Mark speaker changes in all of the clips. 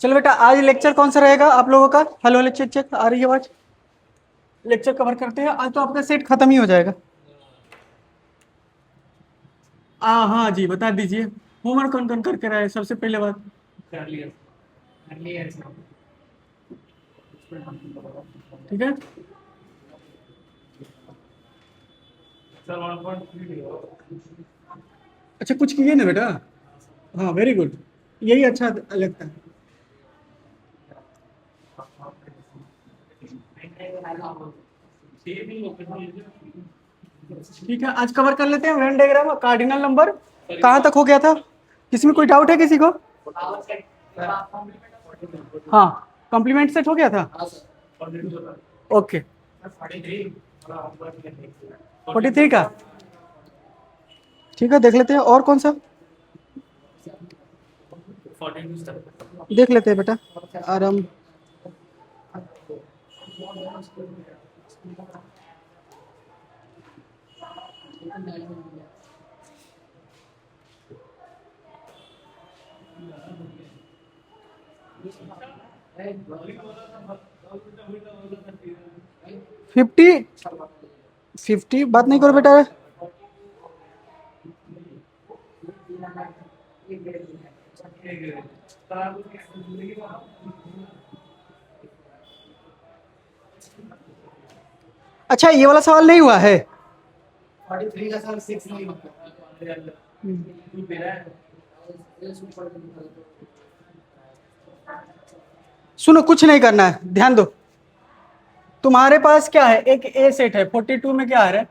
Speaker 1: चलो बेटा, आज लेक्चर कौन सा रहेगा आप लोगों का? हेलो हेलो, चेक चेक, आ रही है आवाज? लेक्चर कवर करते हैं आज, तो आपका सेट खत्म ही हो जाएगा। हाँ जी, बता दीजिए होमवर्क कौन कौन करके रहा है सबसे पहले बात।
Speaker 2: कर लिया कर लिया इसका।
Speaker 1: ठीक है,
Speaker 2: सर 1.3
Speaker 1: अच्छा कुछ किए ना बेटा? हाँ वेरी गुड, यही अच्छा लगता है। ठीक है, आज कवर कर लेते हैं वेन डायग्राम, कार्डिनल नंबर कहाँ तक हो गया था? किसी में कोई डाउट है किसी को? हाँ, कॉम्प्लीमेंट सेट हो गया था। ओके, 43 का ठीक है, देख लेते हैं। और कौन सा देख लेते हैं बेटा? आराम, फिफ्टी 50 बात नहीं करो बेटा। अच्छा, ये वाला सवाल नहीं हुआ है।
Speaker 2: 43 का सर 6 नहीं होता।
Speaker 1: सुनो, कुछ नहीं करना है, ध्यान दो। तुम्हारे पास क्या है? एक ए सेट है, 42 में क्या आ रहा है?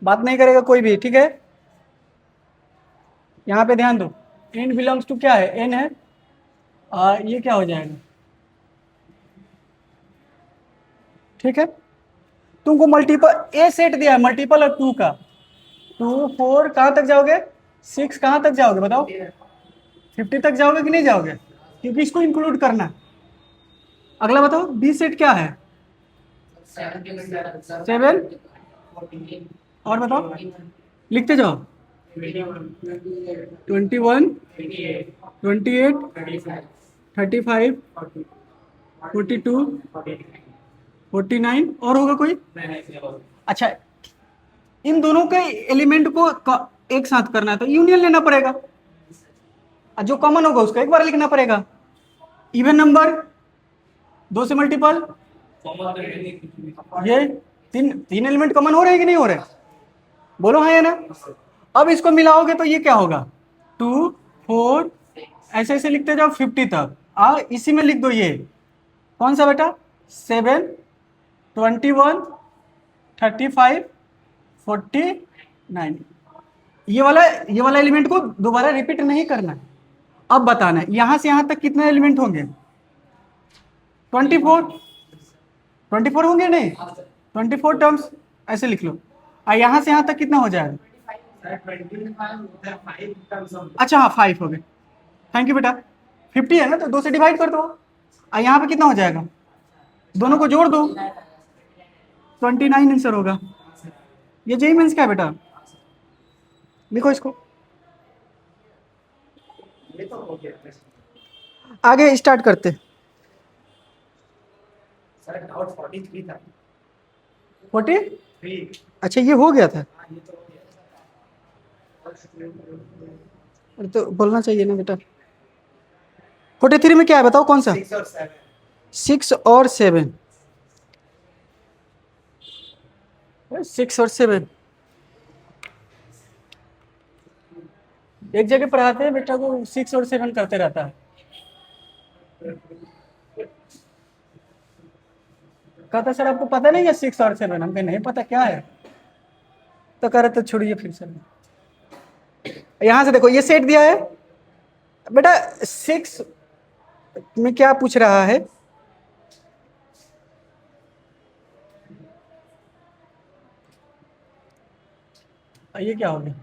Speaker 1: बात नहीं करेगा कोई भी, ठीक है? यहाँ पे ध्यान दो, एन बिलोंग्स टू क्या है? एन है, ये क्या हो जाएगा? ठीक है, तुमको मल्टीपल ए सेट दिया है, मल्टीपल और 2 का। 2 4 कहाँ तक जाओगे? 6 कहाँ तक जाओगे बताओ? 50 तक जाओगे कि नहीं जाओगे? क्योंकि इसको इंक्लूड करना है। अगला बताओ, बी सेट क्या है? 7। और बताओ, लिखते जाओ। 21 28 35 42 49 और होगा कोई? अच्छा, इन दोनों के एलिमेंट को एक साथ करना है तो यूनियन लेना पड़ेगा, और जो कॉमन होगा उसको एक बार लिखना पड़ेगा। इवन नंबर 2 से मल्टीपल, ये तीन एलिमेंट कॉमन हो रहे हैं कि नहीं हो रहे? बोलो हाँ या ना। अब इसको मिलाओगे तो ये क्या होगा? 2 4 ऐसे ऐसे लिखते जाओ 50 तक। इसी में लिख दो ये कौन सा बेटा? 7 21 35 49। ये वाला एलिमेंट को दोबारा रिपीट नहीं करना है। अब बताना है यहां से यहां तक कितने एलिमेंट होंगे? 24 24 होंगे नहीं? 24 टर्म्स ऐसे लिख लो। और यहां से यहां तक कितना हो जाएगा? अच्छा हाँ, 5 हो गए। थैंक यू बेटा। 50 है ना, तो 2 से डिवाइड कर दो। और यहाँ पे कितना हो जाएगा? दोनों को जोड़ दो, 29 आंसर होगा। ये जेई मीन्स क्या है बेटा? लिखो इसको। आगे स्टार्ट करते।
Speaker 2: सर डाउट 43 था।
Speaker 1: 43? अच्छा, ये हो गया था। अरे तो बोलना चाहिए ना बेटा। 43 में क्या है बताओ, कौन सा? 6 और 7। 6 और 7 एक जगह पढ़ाते हैं बेटा को, 6 और 7 करते रहता है। कहता सर आपको पता नहीं है 6 और 7? हमको नहीं पता क्या है। तो कह रहे तो छोड़िए फिर सर। यहां से देखो, ये सेट दिया है बेटा। 6 में क्या पूछ रहा है? ये क्या हो गया?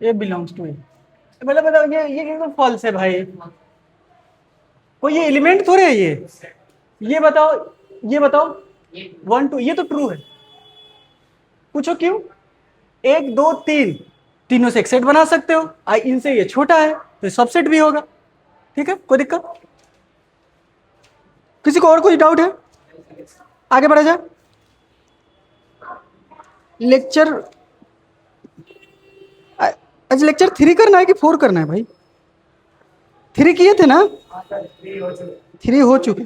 Speaker 1: ये बिलोंग्स टू ए। मतलब बताओ, ये तो फॉल्स है भाई। कोई ये एलिमेंट थोड़े है ये। ये बताओ 1 2, ये तो ट्रू है। पूछो क्यों? 1 2 3 तीनों से एक सेट बना सकते हो। इनसे ये छोटा है तो सबसेट भी होगा। ठीक है, कोई दिक्कत? किसी को और कोई डाउट है? आगे बढ़ा जाए। लेक्चर अच्छा, लेक्चर 3 करना है कि 4 करना है भाई? 3 किए थे ना?
Speaker 2: हाँ सर, 3 हो चुके।
Speaker 1: 3 हो चुके,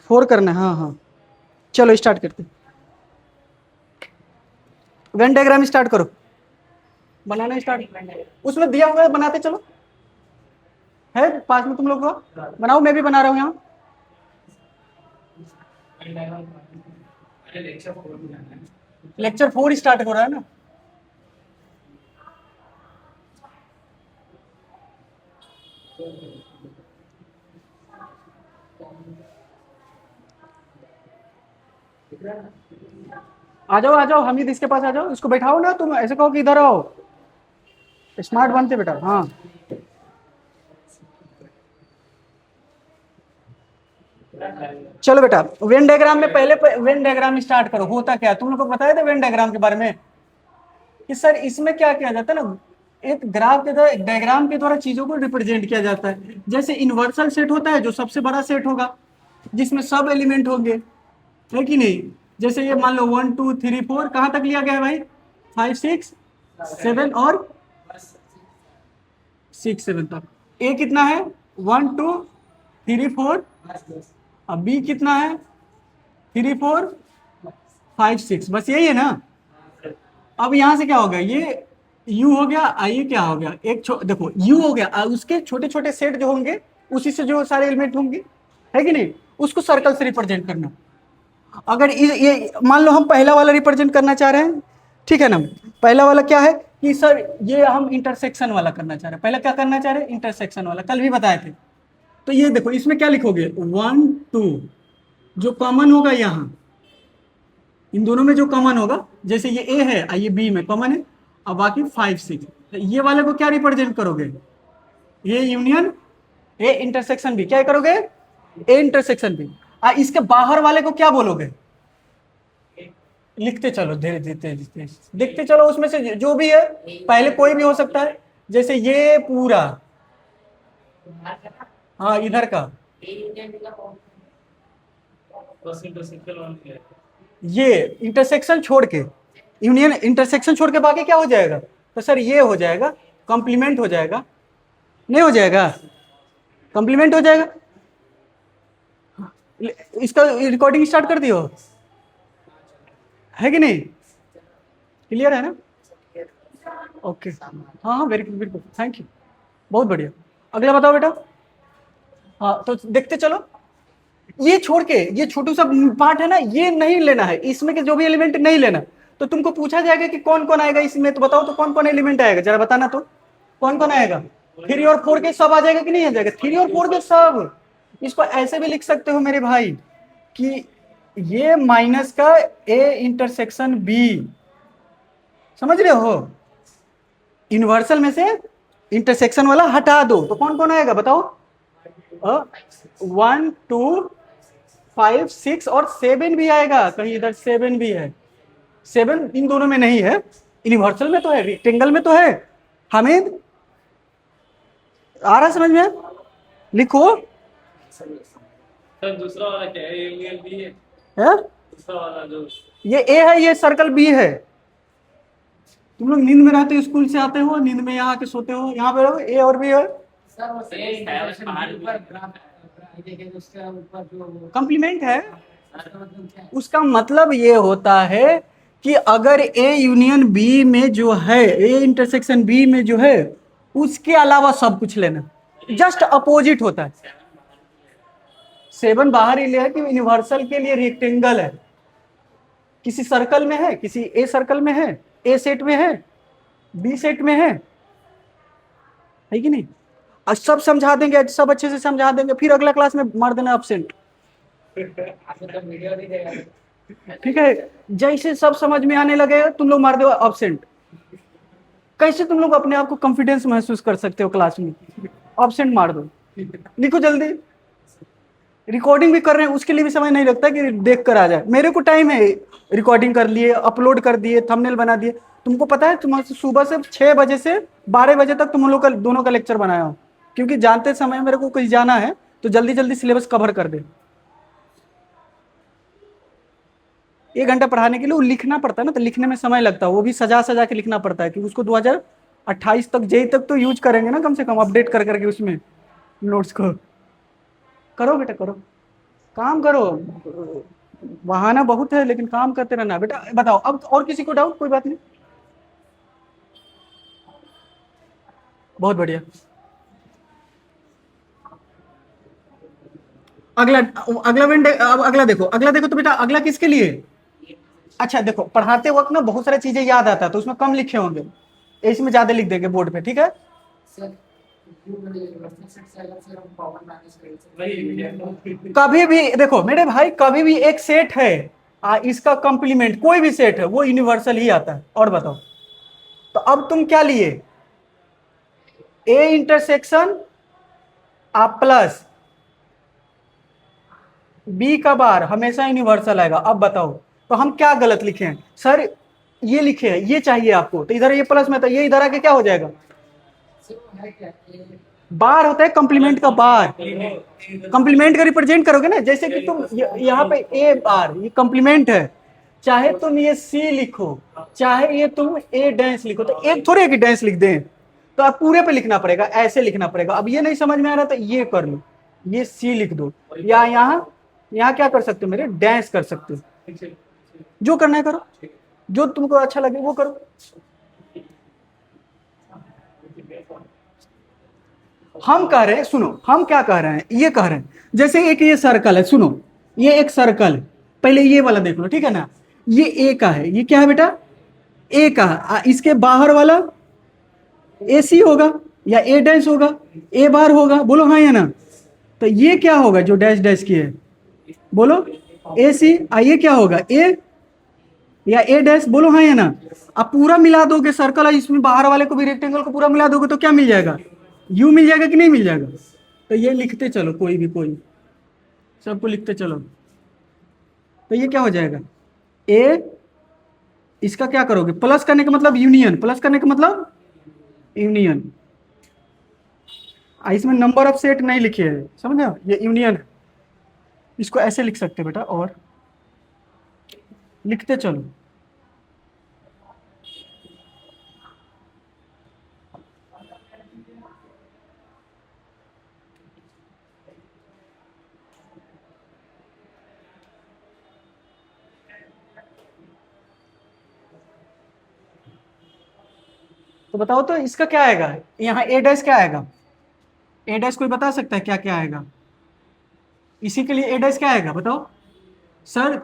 Speaker 1: 4 करना है। हाँ हाँ, चलो स्टार्ट करते। वेन डायग्राम स्टार्ट करो, बनाना स्टार्ट। उसमें दिया हुआ है, बनाते चलो। है पास में तुम लोग को? बनाओ, मैं भी बना रहा हूँ यहाँ।
Speaker 2: अरे लेक्चर 4 में जाना है।
Speaker 1: लेक्चर 4 स्टार्ट हो रहा है ना। आ जाओ आ जाओ, हमीद इसके पास आ जाओ, इसको बैठाओ ना, तुम ऐसे कहो कि इधर आओ। स्मार्ट बनते बेटा। हाँ चलो बेटा, वेन डायग्राम में पहले वेन डायग्राम स्टार्ट करो। होता क्या, तुम लोग को बताया था वेन डायग्राम के बारे में कि सर इसमें क्या किया जाता है ना, एक ग्राफ के द्वारा, एक डायग्राम के द्वारा चीजों को रिप्रेजेंट किया जाता है। जैसे इन्वर्सल सेट होता है जो सबसे बड़ा सेट होगा, जिसमें सब एलिमेंट होंगे, है कि नहीं? जैसे ये मान लो 1 2 3 4, कहाँ तक लिया गया है भाई? 5 6 7 और 6 7 तक। ए कितना है? 1 2 3 4। अब बी कितना है? 3 4 5 6। बस यही है ना। अब यहां से क्या हो गया, ये u हो गया, ये क्या हो गया, देखो u हो गया, उसके छोटे छोटे सेट जो होंगे, उसी से जो सारे एलिमेंट होंगे, है कि नहीं, उसको सर्कल से रिप्रेजेंट करना। अगर ये मान लो हम पहला वाला रिप्रेजेंट करना चाह रहे हैं, ठीक है ना। पहला वाला क्या है कि सर ये हम इंटरसेक्शन वाला करना चाह रहे हैं। पहला क्या करना चाह रहे हैं? इंटरसेक्शन वाला, कल भी बताए थे। तो ये देखो, इसमें क्या लिखोगे? 1 2, जो कॉमन होगा यहाँ, इन दोनों में जो कॉमन होगा, जैसे ये ए है, ये बी में कॉमन है, और बाकी 5 6। ये वाले को क्या रिप्रेजेंट करोगे? A union A intersection B. क्या करोगे? A intersection B. इसके बाहर वाले को क्या बोलोगे? लिखते चलो, धीरे धीरे देखते चलो, उसमें से जो भी है, पहले कोई भी हो सकता है। जैसे ये पूरा, हाँ इधर का, ये इंटरसेक्शन छोड़ के, यूनियन इंटरसेक्शन छोड़ के बाकी क्या हो जाएगा? तो सर ये हो जाएगा, कॉम्प्लीमेंट हो जाएगा। नहीं हो जाएगा? कॉम्प्लीमेंट हो जाएगा। इसका रिकॉर्डिंग स्टार्ट कर दियो, है कि नहीं? क्लियर है ना? ओके, हाँ हाँ, वेरी गुड, बिल्कुल, थैंक यू, बहुत बढ़िया। अगला बताओ बेटा। हाँ तो देखते चलो, ये छोड़ के, ये छोटू सा पार्ट है ना, ये नहीं लेना है, इसमें के जो भी एलिमेंट नहीं लेना। तो तुमको पूछा जाएगा कि कौन कौन आएगा इसमें, तो बताओ तो कौन कौन एलिमेंट आएगा, जरा बताना तो, कौन कौन आएगा? 3 और 4 के सब आ जाएगा कि नहीं आ जाएगा? 3 और 4 के सब। इसको ऐसे भी लिख सकते हो मेरे भाई कि ये माइनस का ए इंटरसेक्शन बी, समझ रहे हो? यूनिवर्सल में से इंटरसेक्शन वाला हटा दो, तो कौन कौन आएगा बताओ? 1 2 5 6 और 7 भी आएगा। कहीं इधर 7 भी है। 7 इन दोनों में नहीं है, यूनिवर्सल में तो है, रेक्टेंगल में तो है। हामिद आ रहा समझ में? लिखो।
Speaker 2: सर दूसरा वाला क्या है? यूनियन बी है? दूसरा वाला जो
Speaker 1: ये ए है, ये सर्कल बी है। तुम लोग नींद में रहते हो, स्कूल से आते हो, नींद में यहाँ आके सोते हो, यहाँ पे रहो, ए और बी है।
Speaker 2: सर वो ऊपर ग्राफ है, उसके ऊपर जो
Speaker 1: कॉम्प्लीमेंट है। उसका मतलब ये होता है कि अगर ए यूनियन बी में जो है, ए इंटरसेक्शन बी में जो है, उसके अलावा सब कुछ लेना, जस्ट अपोजिट होता है। 7 बाहर ही ले है कि यूनिवर्सल के लिए रेक्टेंगल है, किसी सर्कल में है, किसी ए सर्कल में है, ए सेट में है, बी सेट में है कि नहीं? आज सब समझा देंगे, सब अच्छे से समझा देंगे, फिर अगला क्लास में मार देना एब्सेंट। ठीक है, जैसे सब समझ में आने लगे तुम लोग मार दो एब्सेंट। कैसे तुम लोग अपने आप को कॉन्फिडेंस महसूस कर सकते हो क्लास में? एब्सेंट मार दो, लिखो जल्दी। रिकॉर्डिंग भी कर रहे हैं, उसके लिए भी समय नहीं लगता कि देख कर आ जाए। मेरे को टाइम है, रिकॉर्डिंग कर लिए, अपलोड कर दिए, थंबनेल बना दिए। तुमको पता है, तुम सुबह से 6 बजे से 12 बजे तक तुम लोग का दोनों का लेक्चर बनाया हो, क्योंकि जानते समय मेरे को कहीं जाना है तो जल्दी जल्दी सिलेबस कवर कर दे। 1 घंटा पढ़ाने के लिए वो लिखना पड़ता है ना, तो लिखने में समय लगता है, वो भी सजा सजा के लिखना पड़ता है कि उसको 2028 तक जेई तक तो यूज करेंगे ना, कम से कम अपडेट कर करके उसमें नोट्स को। करो बेटा करो, काम करो। बहाना बहुत है लेकिन काम करते रहना बेटा। बताओ अब, और किसी को डाउट? कोई बात नहीं, बहुत बढ़िया। अगला, अगला वेंडे, अब अगला देखो तो बेटा, अगला किसके लिए? अच्छा देखो, पढ़ाते वक्त ना बहुत सारी चीजें याद आता है तो उसमें कम लिखे होंगे, इसमें ज्यादा लिख देंगे बोर्ड पे, ठीक है।
Speaker 2: सर से अगर हम कॉमन मैनेज करें
Speaker 1: कभी भी देखो मेरे भाई, कभी भी एक सेट है इसका कंप्लीमेंट कोई भी सेट है वो यूनिवर्सल ही आता है। और बताओ, तो अब तुम क्या लिए? ए इंटरसेक्शन आ प्लस बी का बार हमेशा यूनिवर्सल आएगा। अब बताओ, तो हम क्या गलत लिखे हैं सर? ये लिखे हैं, ये चाहिए आपको, तो इधर ये प्लस में, तो ये इधर आके क्या हो जाएगा?
Speaker 2: सर वो है क्या
Speaker 1: बार होता है कंप्लीमेंट का बार। कंप्लीमेंट का रिप्रेजेंट करोगे ना, जैसे कि तुम यहाँ पे ए बार, ये कंप्लीमेंट है, चाहे तुम ये सी लिखो, चाहे ये तुम ए डैश लिखो, तो एक थोड़े एक डैश लिख दें, तो आप पूरे पे लिखना पड़ेगा, ऐसे लिखना पड़ेगा। अब ये नहीं समझ में आ रहा तो ये कर लो, ये सी लिख दो, या यहाँ यहाँ क्या कर सकते हो मेरे, डैश कर सकते हो। जो करना है करो, जो तुमको अच्छा लगे वो करो। हम कह रहे हैं, सुनो, हम क्या कह रहे हैं, ये कह रहे हैं जैसे एक ये सर्कल है, सुनो, ये एक सर्कल है, पहले ये वाला देख लो, ठीक है ना। ये ए का है, ये क्या है बेटा? ए का है। इसके बाहर वाला ए सी होगा या ए डैश होगा, ए बार होगा, बोलो हाँ या ना। तो ये क्या होगा जो डैश डैश की है, बोलो ए सी। ये क्या होगा, ए या ए डैश, बोलो हाँ या ना। अब पूरा मिला दोगे सर्कल है, इसमें बाहर वाले को भी, रेक्टेंगल को पूरा मिला दोगे तो क्या मिल जाएगा? यू मिल जाएगा कि नहीं मिल जाएगा? तो ये लिखते चलो, कोई भी कोई, सबको लिखते चलो। तो ये क्या हो जाएगा, ए, इसका क्या करोगे, प्लस करने का मतलब यूनियन, प्लस करने का मतलब यूनियन। इसमें नंबर ऑफ सेट नहीं लिखे है, समझे, ये यूनियन है। इसको ऐसे लिख सकते बेटा, और लिखते चलो। तो बताओ तो इसका क्या आएगा, यहाँ ए डैश क्या आएगा? ए डैश कोई बता सकता है क्या क्या आएगा? इसी के लिए ए डैश क्या आएगा बताओ सर?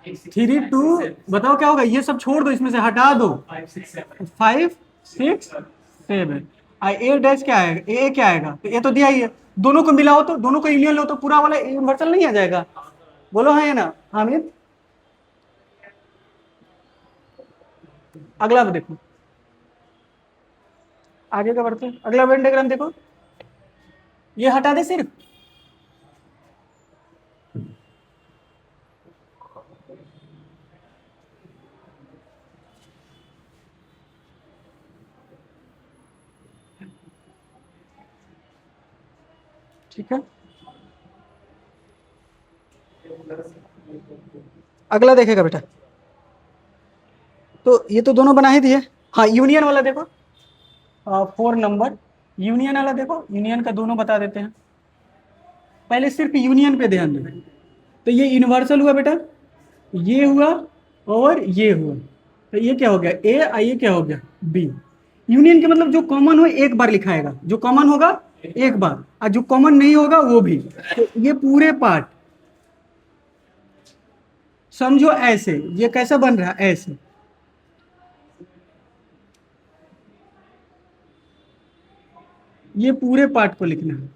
Speaker 1: 3 2, बताओ क्या होगा? ये सब छोड़ दो, इसमें से हटा दो। 5 6 7। ए डैश क्या आएगा, ए क्या आएगा? तो ये तो दिया ही है, दोनों को मिलाओ तो, दोनों को यूनियन लो तो पूरा वाला यूनिवर्सल नहीं आ जाएगा? बोलो हाँ या ना हामिद। अगला देखो, आगे का बढ़ते हैं। अगला वेन डायग्राम देखो, ये हटा दे सिर्फ। ठीक है, अगला देखेगा बेटा, तो ये तो दोनों बना ही दिए। हाँ यूनियन वाला देखो, 4 नंबर यूनियन वाला देखो, यूनियन का दोनों बता देते हैं। पहले सिर्फ यूनियन पे ध्यान दें, तो ये यूनिवर्सल हुआ बेटा, ये हुआ और ये हुआ, तो ये क्या हो गया ए, ये क्या हो गया बी। यूनियन के मतलब जो कॉमन हो एक बार लिखाएगा, जो कॉमन होगा एक बार, और जो कॉमन नहीं होगा वो भी। तो ये पूरे पार्ट समझो ऐसे, ये कैसा बन रहा है ऐसे, ये पूरे पार्ट को लिखना है।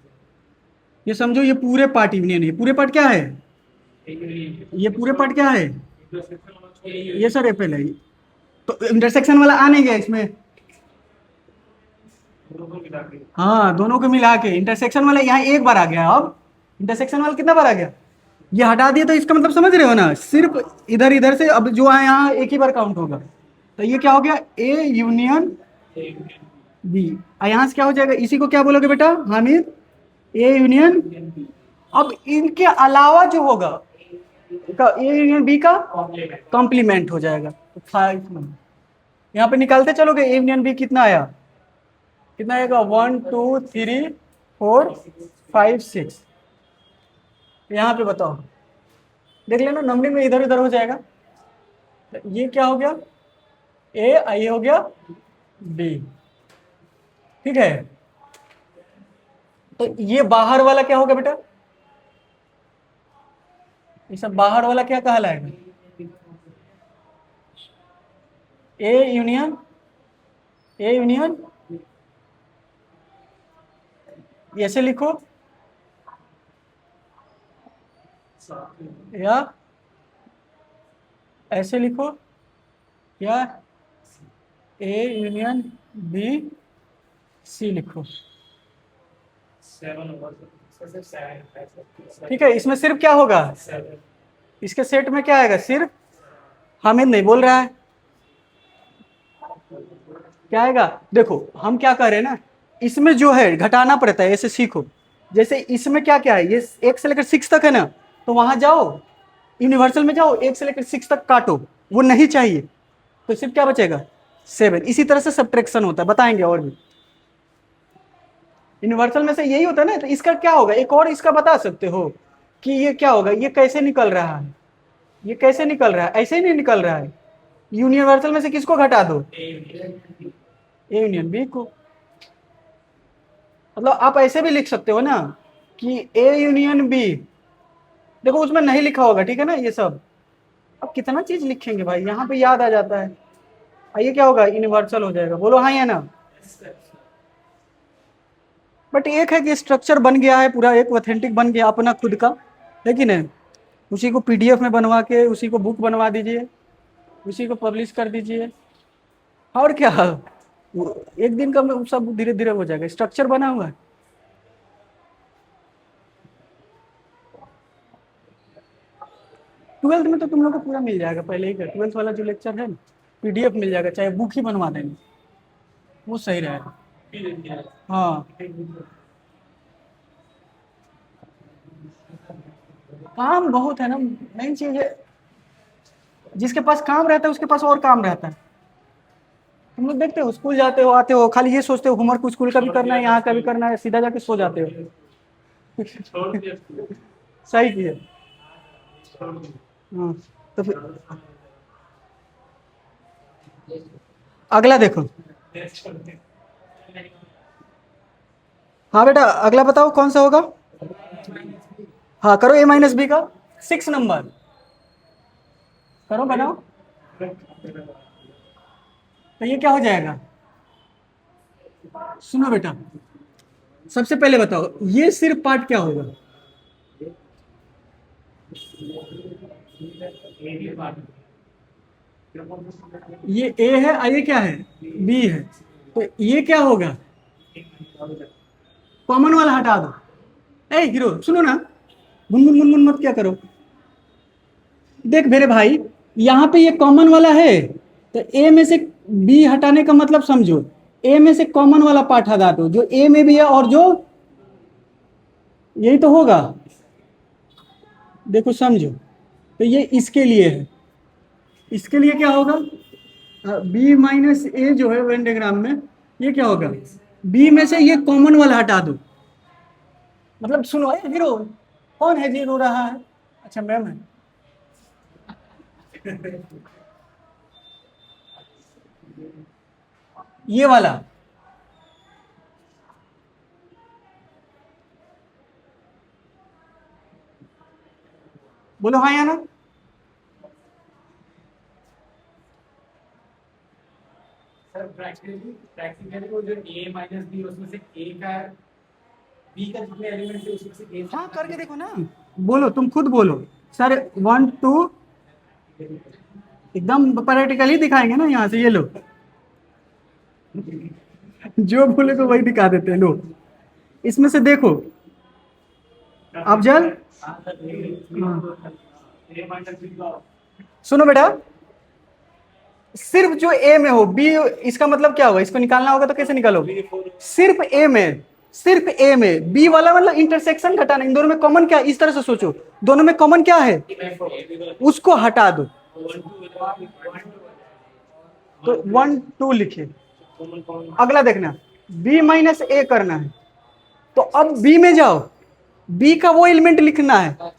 Speaker 1: ये समझो ये पूरे पार्ट यूनियन है, पूरे पार्ट क्या है, ये पूरे पार्ट क्या है, ये सर एपल है। तो इंटरसेक्शन वाला आ नहीं गया इसमें, हाँ दोनों को मिला के इंटरसेक्शन वाला यहाँ एक बार आ गया। अब इंटरसेक्शन वाला कितना बार आ गया? ये हटा दिया तो इसका मतलब समझ रहे हो ना, सिर्फ इधर इधर से अब जो है यहाँ एक ही बार काउंट होगा। तो ये क्या हो गया, ए यूनियन बी। यहाँ से क्या हो जाएगा, इसी को क्या बोलोगे बेटा हामिद, ए यूनियन। अब इनके अलावा जो होगा ए यूनियन बी का कॉम्प्लीमेंट हो जाएगा। तो 5 नंबर यहाँ पे निकालते चलोगे, ए यूनियन बी कितना आया, कितना आएगा, 1 2 3 4 5 6। यहाँ पे बताओ, देख लेना नंबरिंग में इधर उधर हो जाएगा। तो ये क्या हो गया, ए, ये हो गया बी, ठीक है। तो ये बाहर वाला क्या होगा बेटा, ये सब बाहर वाला क्या कहलाएगा, ए यूनियन, ए यूनियन, ऐसे लिखो या ऐसे लिखो, या ए यूनियन बी सी लिखो, ठीक है। इसमें सिर्फ क्या होगा, इसके सेट में क्या आएगा, सिर्फ हामिद नहीं बोल रहा है, क्या आएगा, देखो हम क्या कह रहे हैं ना, इसमें जो है घटाना पड़ता है, ऐसे सीखो। जैसे इसमें क्या क्या है, ये 1 से लेकर 6 तक है ना, तो वहां जाओ यूनिवर्सल में जाओ, 1 से लेकर 6 तक काटो, वो नहीं चाहिए, तो सिर्फ क्या बचेगा 7। इसी तरह से सब्ट्रैक्शन होता है, बताएंगे और भी। यूनिवर्सल में से यही होता है ना, तो इसका क्या होगा, एक और इसका बता सकते हो कि ये क्या होगा, ये कैसे निकल रहा है, ये कैसे निकल रहा है, ऐसे ही नहीं निकल रहा है। यूनिवर्सल में से किसको घटा दो, ए यूनियन बी को। मतलब आप ऐसे भी लिख सकते हो ना कि ए यूनियन बी, देखो उसमें नहीं लिखा होगा, ठीक है ना, ये सब अब कितना चीज लिखेंगे भाई, यहाँ पे याद आ जाता है। ये क्या होगा, यूनिवर्सल हो जाएगा, बोलो हाँ या ना। बट एक है कि स्ट्रक्चर बन गया है पूरा, एक ऑथेंटिक बन गया अपना खुद का, लेकिन है उसी को पीडीएफ में बनवा के उसी को बुक बनवा दीजिए, उसी को पब्लिश कर दीजिए, और क्या, एक दिन का में सब धीरे धीरे हो जाएगा, स्ट्रक्चर बना हुआ है। ट्वेल्थ में तो तुम लोग को पूरा मिल जाएगा पहले ही का, 12th वाला जो लेक्चर है ना, पीडीएफ मिल जाएगा, चाहे बुक ही बनवा देंगे, वो सही रहेगा। हाँ काम बहुत है ना, मेन चीज है, जिसके पास काम रहता है उसके पास और काम रहता है। तुम लोग देखते हो स्कूल जाते हो आते हो, खाली ये सोचते हो होमवर्क स्कूल का भी करना है, यहाँ का भी करना है, सीधा जाके सो जाते हो। सही किया। हाँ तो फिर अगला देखो, हाँ बेटा अगला बताओ कौन सा होगा, हाँ करो ए माइनस बी का 6 नंबर, करो बनाओ। तो ये क्या हो जाएगा, सुनो बेटा सबसे पहले बताओ ये सिर्फ पार्ट क्या होगा, ये ए है और ये क्या है बी है, तो ये क्या होगा, कॉमन वाला हटा दो। ए हीरो सुनो ना, गुनगुन गुनगुन मत क्या करो, देख मेरे भाई यहाँ पे ये कॉमन वाला है, तो ए में से बी हटाने का मतलब समझो, ए में से कॉमन वाला पार्ट हटा दो जो ए में भी है, और जो यही तो होगा, देखो समझो, तो ये इसके लिए है, इसके लिए क्या होगा, बी माइनस ए जो है वेन डायग्राम में, ये क्या होगा, बी में से ये कॉमन वाला हटा दो, मतलब सुनो हीरो, कौन है जी रो रहा है, अच्छा मैम है। ये वाला बोलो हाँ या ना,
Speaker 2: सर प्रैक्टिकली वो जो a माइनस बी, उसमें से a का b का जितने एलिमेंट है उसमें से a,
Speaker 1: हाँ करके देखो ना, बोलो तुम खुद बोलो सर 1 2, एकदम प्रैक्टिकली दिखाएंगे ना यहाँ से, ये लो जो बोले को वही दिखा देते हैं, लो इसमें से देखो अफजल,
Speaker 2: हाँ सर, ए माइनस बी का
Speaker 1: सुनो बेटा, सिर्फ जो ए में हो, बी इसका मतलब क्या होगा, इसको निकालना होगा तो कैसे निकालोगे? सिर्फ ए में, सिर्फ ए में बी वाला मतलब इंटरसेक्शन घटाना, इन दोनों में कॉमन क्या है, इस तरह से सोचो, दोनों में कॉमन क्या है, उसको हटा दो, तो 1 2 लिखे। अगला देखना, बी माइनस ए करना है, तो अब बी में जाओ, बी का वो एलिमेंट लिखना है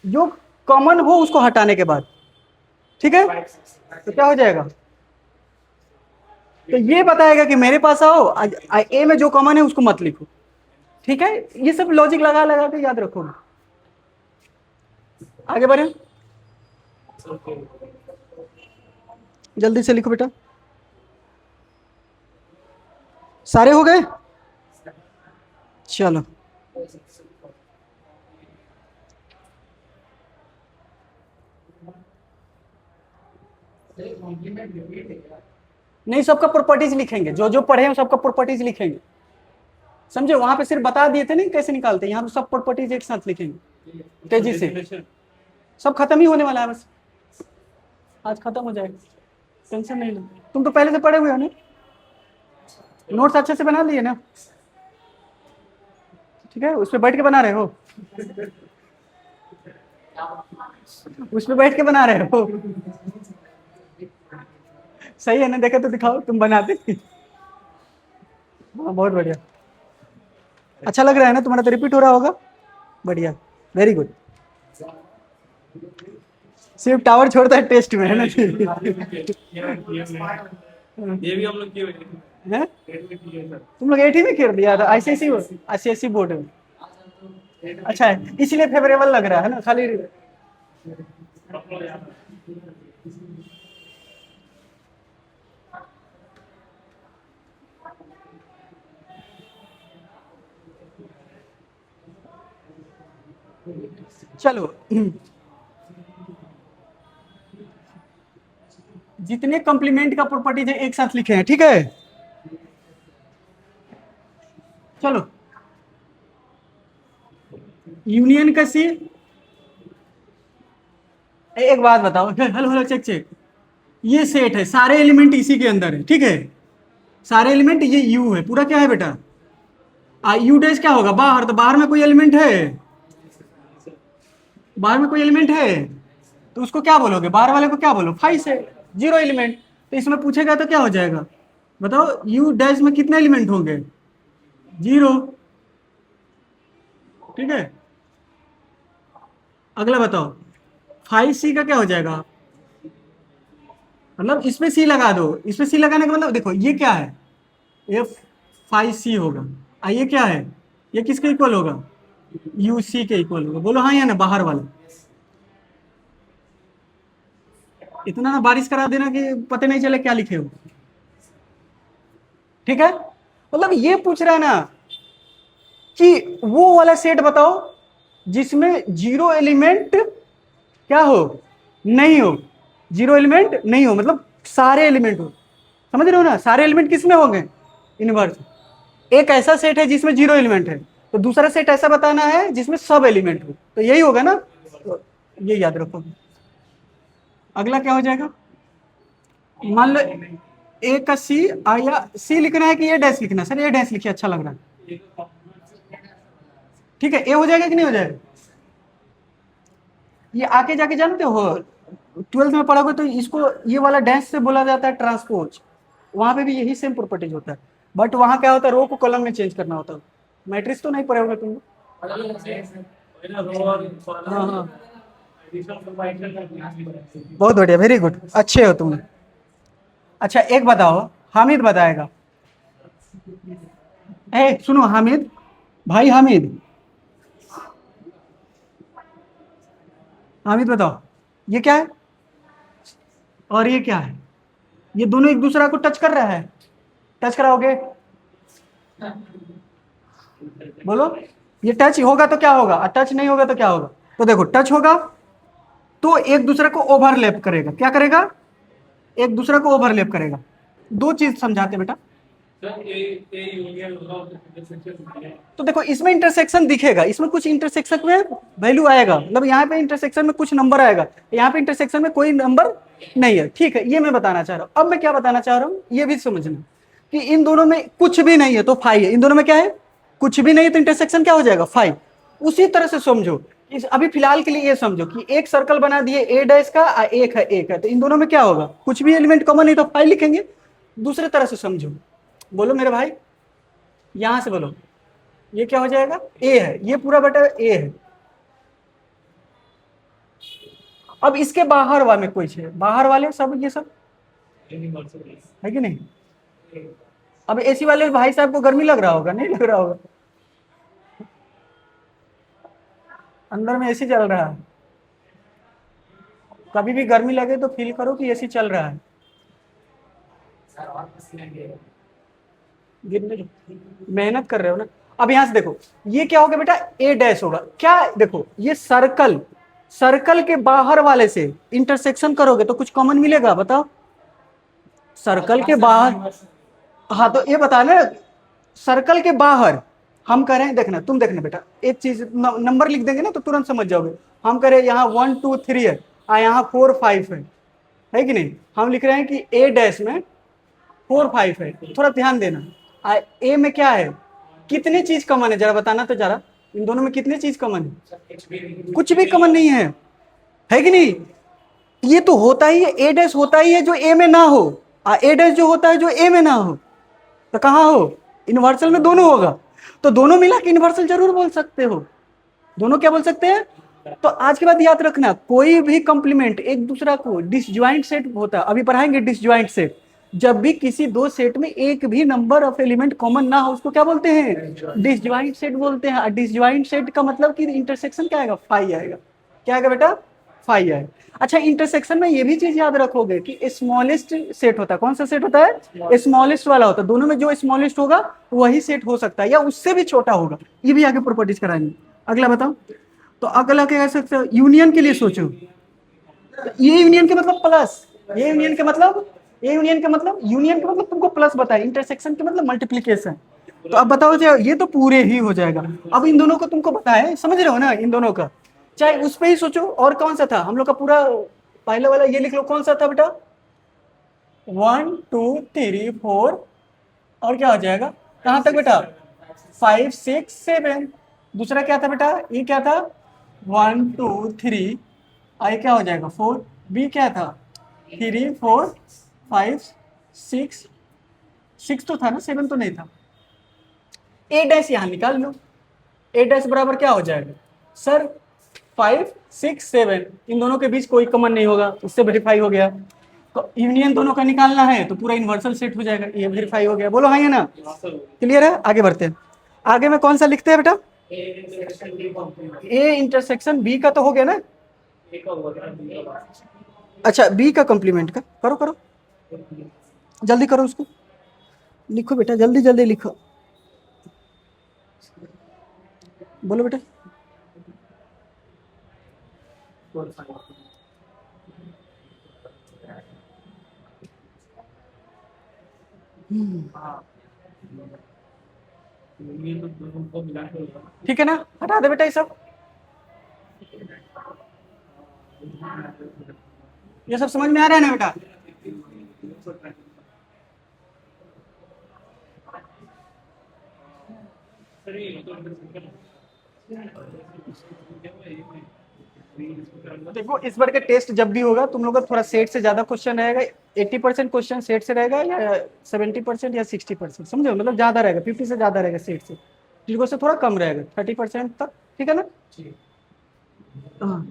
Speaker 1: जो कॉमन हो उसको हटाने के बाद, ठीक है? तो क्या हो जाएगा, तो ये बताएगा कि मेरे पास आओ, ए में जो कॉमन है उसको मत लिखो, ठीक है? ये सब लॉजिक लगा लगा के याद रखोगे। आगे बढ़े, जल्दी से लिखो बेटा, सारे हो गए? चलो, नहीं सबका प्रॉपर्टीज लिखेंगे, जो जो पढ़े हैं सबका प्रॉपर्टीज लिखेंगे, समझे? वहां पे सिर्फ बता दिए थे नहीं कैसे निकालते, यहाँ पे सब प्रॉपर्टीज एक साथ लिखेंगे तेजी से, सब खत्म ही होने वाला है, बस आज खत्म हो जाएगा, टेंशन नहीं लो। तुम तो पहले से पढ़े हुए हो ना, नोट्स अच्छे से बना लिए ना, ठीक है? उस पर बैठ के बना रहे हो, उस पर बैठ के बना रहे हो, सही है ना? देखो तो दिखाओ तुम बनाते। हाँ बहुत बढ़िया, अच्छा लग रहा है ना तुम्हारा, तो रिपीट हो रहा होगा, बढ़िया, वेरी गुड। सिर्फ टावर छोड़ता है टेस्ट में, है ना?
Speaker 2: ये भी हम लोग किए हुए
Speaker 1: हैं?
Speaker 2: हैं।
Speaker 1: तुम लोग 8 में कर दिया था, आईसीएससी बोर्ड में, अच्छा है, इसलिए फेवरेबल लग रहा है ना खाली। चलो, जितने कॉम्प्लीमेंट का प्रॉपर्टीज है एक साथ लिखे हैं, ठीक है? चलो, यूनियन का सी, एक बात बताओ, हेलो हेलो चेक चेक, ये सेट है, सारे एलिमेंट इसी के अंदर है, ठीक है? सारे एलिमेंट, ये यू है पूरा, क्या है बेटा? यू डैश क्या होगा, बाहर, तो बाहर में कोई एलिमेंट है, बाहर में कोई एलिमेंट है, तो उसको क्या बोलोगे, बाहर वाले को क्या बोलो, फाइव से, जीरो एलिमेंट। तो इसमें पूछेगा तो क्या हो जाएगा, बताओ, यू डैश में कितने एलिमेंट होंगे, जीरो, ठीक है? अगला बताओ, फाइव सी का क्या हो जाएगा, मतलब इसमें सी लगा दो, इसमें सी लगाने का मतलब देखो ये क्या है, ये फाइव सी होगा, ये क्या है, ये किसके इक्वल होगा, यू सी के इक्वल होगा, बोलो हाँ या ना, बाहर वाला। इतना ना बारिश करा देना कि पता नहीं चले क्या लिखे हो, ठीक है? मतलब ये पूछ रहा है ना कि वो वाला सेट बताओ जिसमें जीरो एलिमेंट क्या हो, नहीं हो, जीरो एलिमेंट नहीं हो, मतलब सारे एलिमेंट हो, समझ रहे हो ना? सारे एलिमेंट किसमें होंगे, इनवर्स। एक ऐसा सेट है जिसमें जीरो एलिमेंट है, तो दूसरा सेट ऐसा बताना है जिसमें सब एलिमेंट हो, तो यही होगा ना, तो ये याद रखो। अगला क्या हो जाएगा, मान लो ए का सी आया, सी लिखना है कि ए डैश लिखना है, सर ए डैश लिखिए, अच्छा लग रहा है, ठीक है? ए हो जाएगा कि नहीं हो जाएगा? ये आके जाके जानते हो, 12th में पढ़ोगे तो इसको, ये वाला डैश से बोला जाता है ट्रांसपोज, वहां पे भी यही सेम प्रॉपर्टीज होता है, बट वहां क्या होता है, रो को कॉलम में चेंज करना होता है। मैट्रिक्स तो नहीं पढ़े होगे तुम? हाँ हाँ, बहुत बढ़िया, वेरी गुड, अच्छे हो तुम। अच्छा एक बताओ, हामिद बताएगा, सुनो हामिद, भाई हामिद, हामिद बताओ, ये क्या है और ये क्या है, ये दोनों एक दूसरा को टच कर रहा है, टच कराओगे, बोलो, ये टच होगा तो क्या होगा, टच नहीं होगा तो क्या होगा? तो देखो, टच होगा तो एक दूसरे को ओवरलैप करेगा, क्या करेगा, एक दूसरे को ओवरलैप करेगा। दो चीज समझाते बेटा,
Speaker 2: sir A union of intersection है।
Speaker 1: तो देखो इसमें इंटरसेक्शन दिखेगा, इसमें कुछ इंटरसेक्शन में वैल्यू आएगा, मतलब यहाँ पे इंटरसेक्शन में कुछ नंबर आएगा, यहाँ पे इंटरसेक्शन में कोई नंबर नहीं है। ठीक है, ये मैं बताना चाह रहा हूँ। अब मैं क्या बताना चाह रहा हूँ ये भी समझना कि इन दोनों में कुछ भी नहीं है तो फाई है, इन दोनों में क्या है, कुछ भी नहीं है तो इंटरसेक्शन क्या हो जाएगा, फाई। उसी तरह से समझो, इस अभी फिलहाल के लिए ये समझो कि एक सर्कल बना दिए ए डैश का, एक है, तो इन दोनों में क्या होगा, कुछ भी एलिमेंट कॉमन नहीं तो फाई लिखेंगे। दूसरे तरह से समझो, बोलो मेरे भाई, यहां से बोलो, ये क्या हो जाएगा, ए है, ये पूरा बटा ए है। अब इसके बाहर वाले कुछ है, बाहर वाले सब ये सब है कि नहीं। अब एसी वाले भाई साहब को गर्मी लग रहा होगा, नहीं लग रहा होगा, अंदर में एसी चल रहा है। कभी भी गर्मी लगे तो फील करो कि एसी चल रहा है।
Speaker 2: सर और पसीने
Speaker 1: गिरने दो, मेहनत कर रहे हो ना। अब यहां से देखो, ये क्या होगा बेटा, ए डैश होगा क्या, देखो ये सर्कल, सर्कल के बाहर वाले से इंटरसेक्शन करोगे तो कुछ कॉमन मिलेगा, बताओ। सर्कल के बाहर, हाँ तो ये बता ना, सर्कल के बाहर हम कह रहे हैं, देखना तुम देखना बेटा, एक चीज नंबर लिख देंगे ना तो तुरंत समझ जाओगे। हम कह रहे हैं यहाँ 1 2 3 है, यहाँ 4 5 है कि नहीं। हम लिख रहे हैं कि ए डैश में 4 5 है, थोड़ा ध्यान देना। ए में क्या है, कितनी चीज कॉमन है जरा बताना तो जरा, इन दोनों में कितनी चीज कॉमन है, कुछ भी कॉमन नहीं है कि नहीं। ये तो होता ही है, ए डैश होता ही है जो ए में ना हो, ए डैश जो होता है जो ए में ना हो, तो कहाँ हो, यूनिवर्सल में दोनों होगा। तो दोनों मिला के यूनिवर्सल जरूर बोल सकते हो, दोनों क्या बोल सकते हैं। तो आज के बाद याद रखना, कोई भी कॉम्प्लीमेंट एक दूसरा को डिसज्वाइंट सेट होता है, अभी पढ़ाएंगे डिसज्वाइंट सेट। जब भी किसी दो सेट में एक भी नंबर ऑफ एलिमेंट कॉमन ना हो उसको क्या बोलते हैं, डिसज्वाइंट सेट बोलते हैं। डिसज्वाइंट सेट का मतलब कि इंटरसेक्शन क्या आएगा, फाई आएगा। क्या आएगा बेटा, फाई आएगा। अच्छा, इंटरसेक्शन में ये भी चीज याद रखोगे कि स्मॉलेस्ट सेट होता है, कौन सा सेट होता है, स्मॉलेस्ट वाला होता है। दोनों में जो स्मॉलेस्ट होगा वही सेट हो सकता है या उससे भी छोटा होगा, ये भी आगे प्रॉपर्टीज कराएंगे। अगला बताओ, तो अगला क्या कह सकते हो, यूनियन के लिए सोचो। ये यूनियन के मतलब प्लस, ये यूनियन के मतलब, ये यूनियन का मतलब, यूनियन का मतलब तुमको प्लस बताया, इंटरसेक्शन के मतलब मल्टीप्लीकेशन। तो अब बताओ जो ये तो पूरे ही हो जाएगा। अब इन दोनों को तुमको बताया, समझ रहे हो ना, इन दोनों का चाहे उस पे ही सोचो। और कौन सा था हम लोग का पूरा पहले वाला, ये लिख लो कौन सा था बेटा, 1 2 3 4, और क्या हो जाएगा, कहां तक बेटा, 5 6 7। दूसरा क्या था बेटा, ये क्या था, 1 2 3, आई क्या हो जाएगा 4, बी क्या था 3 4 5 6, 6 तो था ना, 7 तो नहीं था। ए डैश यहां निकाल लो, ए डैश बराबर क्या हो जाएगा सर, 5 6 7, इन दोनों के बीच कोई कॉमन नहीं होगा, उससे वेरीफाई हो गया। तो यूनियन दोनों का निकालना है तो पूरा यूनिवर्सल सेट हो जाएगा, ये वेरीफाई हो गया। बोलो हाँ या ना, क्लियर है। आगे बढ़ते हैं, आगे में कौन सा लिखते हैं बेटा, ए इंटरसेक्शन बी का तो हो गया ना। अच्छा, बी का कॉम्प्लीमेंट का करो करो, जल्दी करो उसको, लिखो बेटा जल्दी जल्दी लिखो, बोलो बेटा। ठीक है ना, हटा दे बेटा ये सब समझ में आ रहा है ना बेटा। देखो इस बार का टेस्ट जब भी होगा तुम लोग का थोड़ा सेट से ज्यादा क्वेश्चन रहेगा, 80% क्वेश्चन सेट से रहेगा या 70% या 60%, समझो, मतलब ज्यादा रहेगा, 50 से ज्यादा रहेगा सेट से, ट्रिको से थोड़ा कम रहेगा 30% तक, ठीक है ना। हाँ,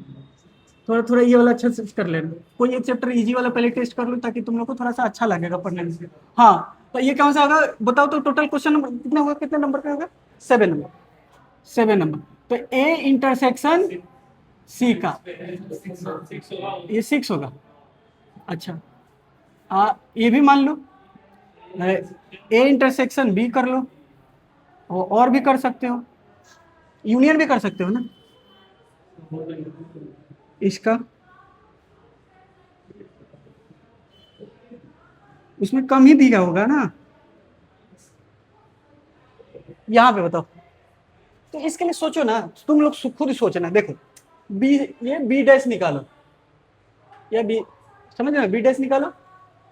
Speaker 1: थोड़ा थोड़ा ये वाला अच्छा से कर लेना, कोई एक चैप्टर इजी वाला पहले टेस्ट कर लो ताकि तुम लोग को थोड़ा सा अच्छा लगेगा पढ़ने में। हाँ, तो ये कौन सा होगा बताओ, तो टोटल क्वेश्चन नंबर कितने होगा, कितने नंबर का होगा, 7 नंबर, 7 नंबर। तो ए इंटरसेक्शन सी का ये 6 होगा। अच्छा, ये भी मान लो, ए इंटरसेक्शन बी कर लो, और भी कर सकते हो, यूनियन भी कर सकते हो ना इसका, उसमें कम ही दिया होगा ना, यहाँ पे बताओ। तो इसके लिए सोचो ना, तुम लोग खुद ही सोचना। देखो बी, ये बी डैश निकालो, या बी, समझ रहे हो, बी डैश निकालो,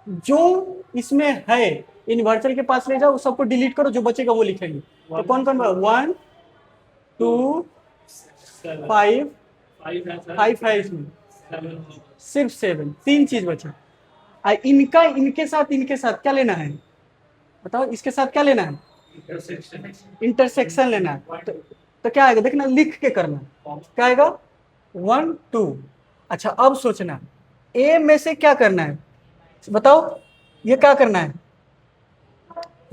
Speaker 1: जो इसमें है यूनिवर्सल के पास ले जाओ, सबको डिलीट करो, जो बचेगा वो लिखेंगे। तो कौन कौन, 1 2 5 5 है इसमें, सिर्फ 7, 3 चीज बचा। इनका इनके साथ क्या लेना है बताओ, इसके साथ क्या लेना है, इंटरसेक्शन लेना है। तो क्या आएगा देखना, लिख के करना, क्या आएगा 1 2। अच्छा अब सोचना, ए में से क्या करना है बताओ, ये क्या करना है,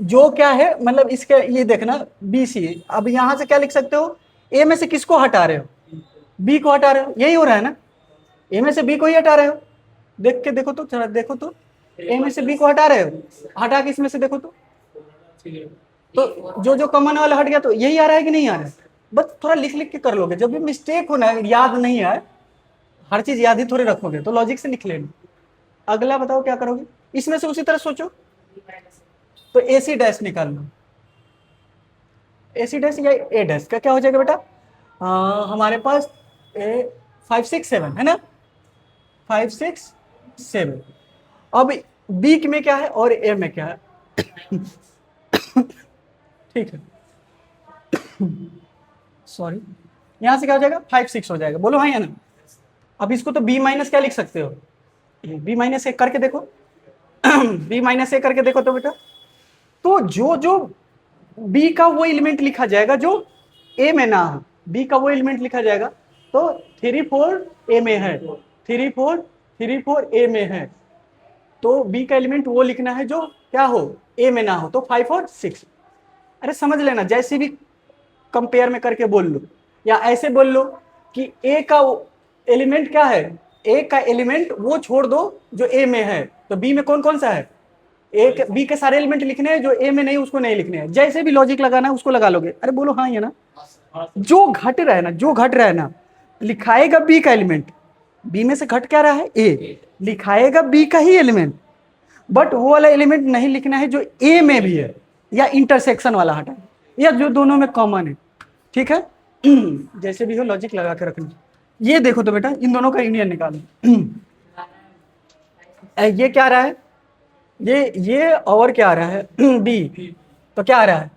Speaker 1: जो क्या है मतलब इसके, ये देखना बी सी। अब यहां से क्या लिख सकते हो, ए में से किसको हटा रहे हो, बी को हटा रहे हो, यही हो रहा है ना, ए में से बी को ही हटा रहे हो। देख के देखो तो, थोड़ा देखो तो, ए में से बी को हटा रहे हो, हटा के इसमें से देखो तो जो जो कॉमन वाला हट गया, तो यही आ रहा है कि नहीं आ रहा है। बस थोड़ा लिख लिख के कर लोगे, जब भी मिस्टेक होना है, याद नहीं आए, हर चीज याद ही थोड़े रखोगे, तो लॉजिक से लिख लेना। अगला बताओ क्या करोगे, इसमें से उसी तरह सोचो। तो ए सी डैश निकाल लो, ए सी डैश या ए डैश का क्या हो जाएगा बेटा, हमारे पास 5 6 7 है ना, 5 6 7। अब बी में क्या है और ए में क्या है, ठीक है, सॉरी, यहां से क्या हो जाएगा 5 6 हो जाएगा, बोलो हाँ या ना। अब इसको तो बी माइनस क्या लिख सकते हो, बी माइनस ए करके देखो, बी माइनस ए करके देखो तो बेटा, तो जो जो बी का वो एलिमेंट लिखा जाएगा जो ए में ना हो, बी का वो एलिमेंट लिखा जाएगा। तो 3 4 ए में है, 3 4 3 4 ए में है, तो बी का एलिमेंट वो लिखना है जो क्या हो, ए में ना हो, तो 5 और 6। अरे समझ लेना, जैसे भी कंपेयर में करके बोल लो, या ऐसे बोल लो कि ए का एलिमेंट क्या है, ए का एलिमेंट वो छोड़ दो जो ए में है, तो बी में कौन कौन सा है, ए बी के सारे एलिमेंट लिखने हैं, जो ए में नहीं उसको नहीं लिखने हैं। जैसे भी लॉजिक लगाना है उसको लगा लोगे। अरे बोलो हाँ ये ना, जो घट रहा है ना, जो घट रहा है ना, लिखाएगा बी का एलिमेंट, बी में से घट क्या रहा है ए, लिखाएगा बी का ही एलिमेंट, बट वो वाला एलिमेंट नहीं लिखना है जो ए में भी है, या इंटरसेक्शन वाला हटा, या जो दोनों में कॉमन है, ठीक है। जैसे भी हो लॉजिक लगा के रखना। ये देखो तो बेटा, इन दोनों का यूनियन निकालो। ये क्या आ रहा है, ये और क्या आ रहा है, बी, तो क्या आ रहा है,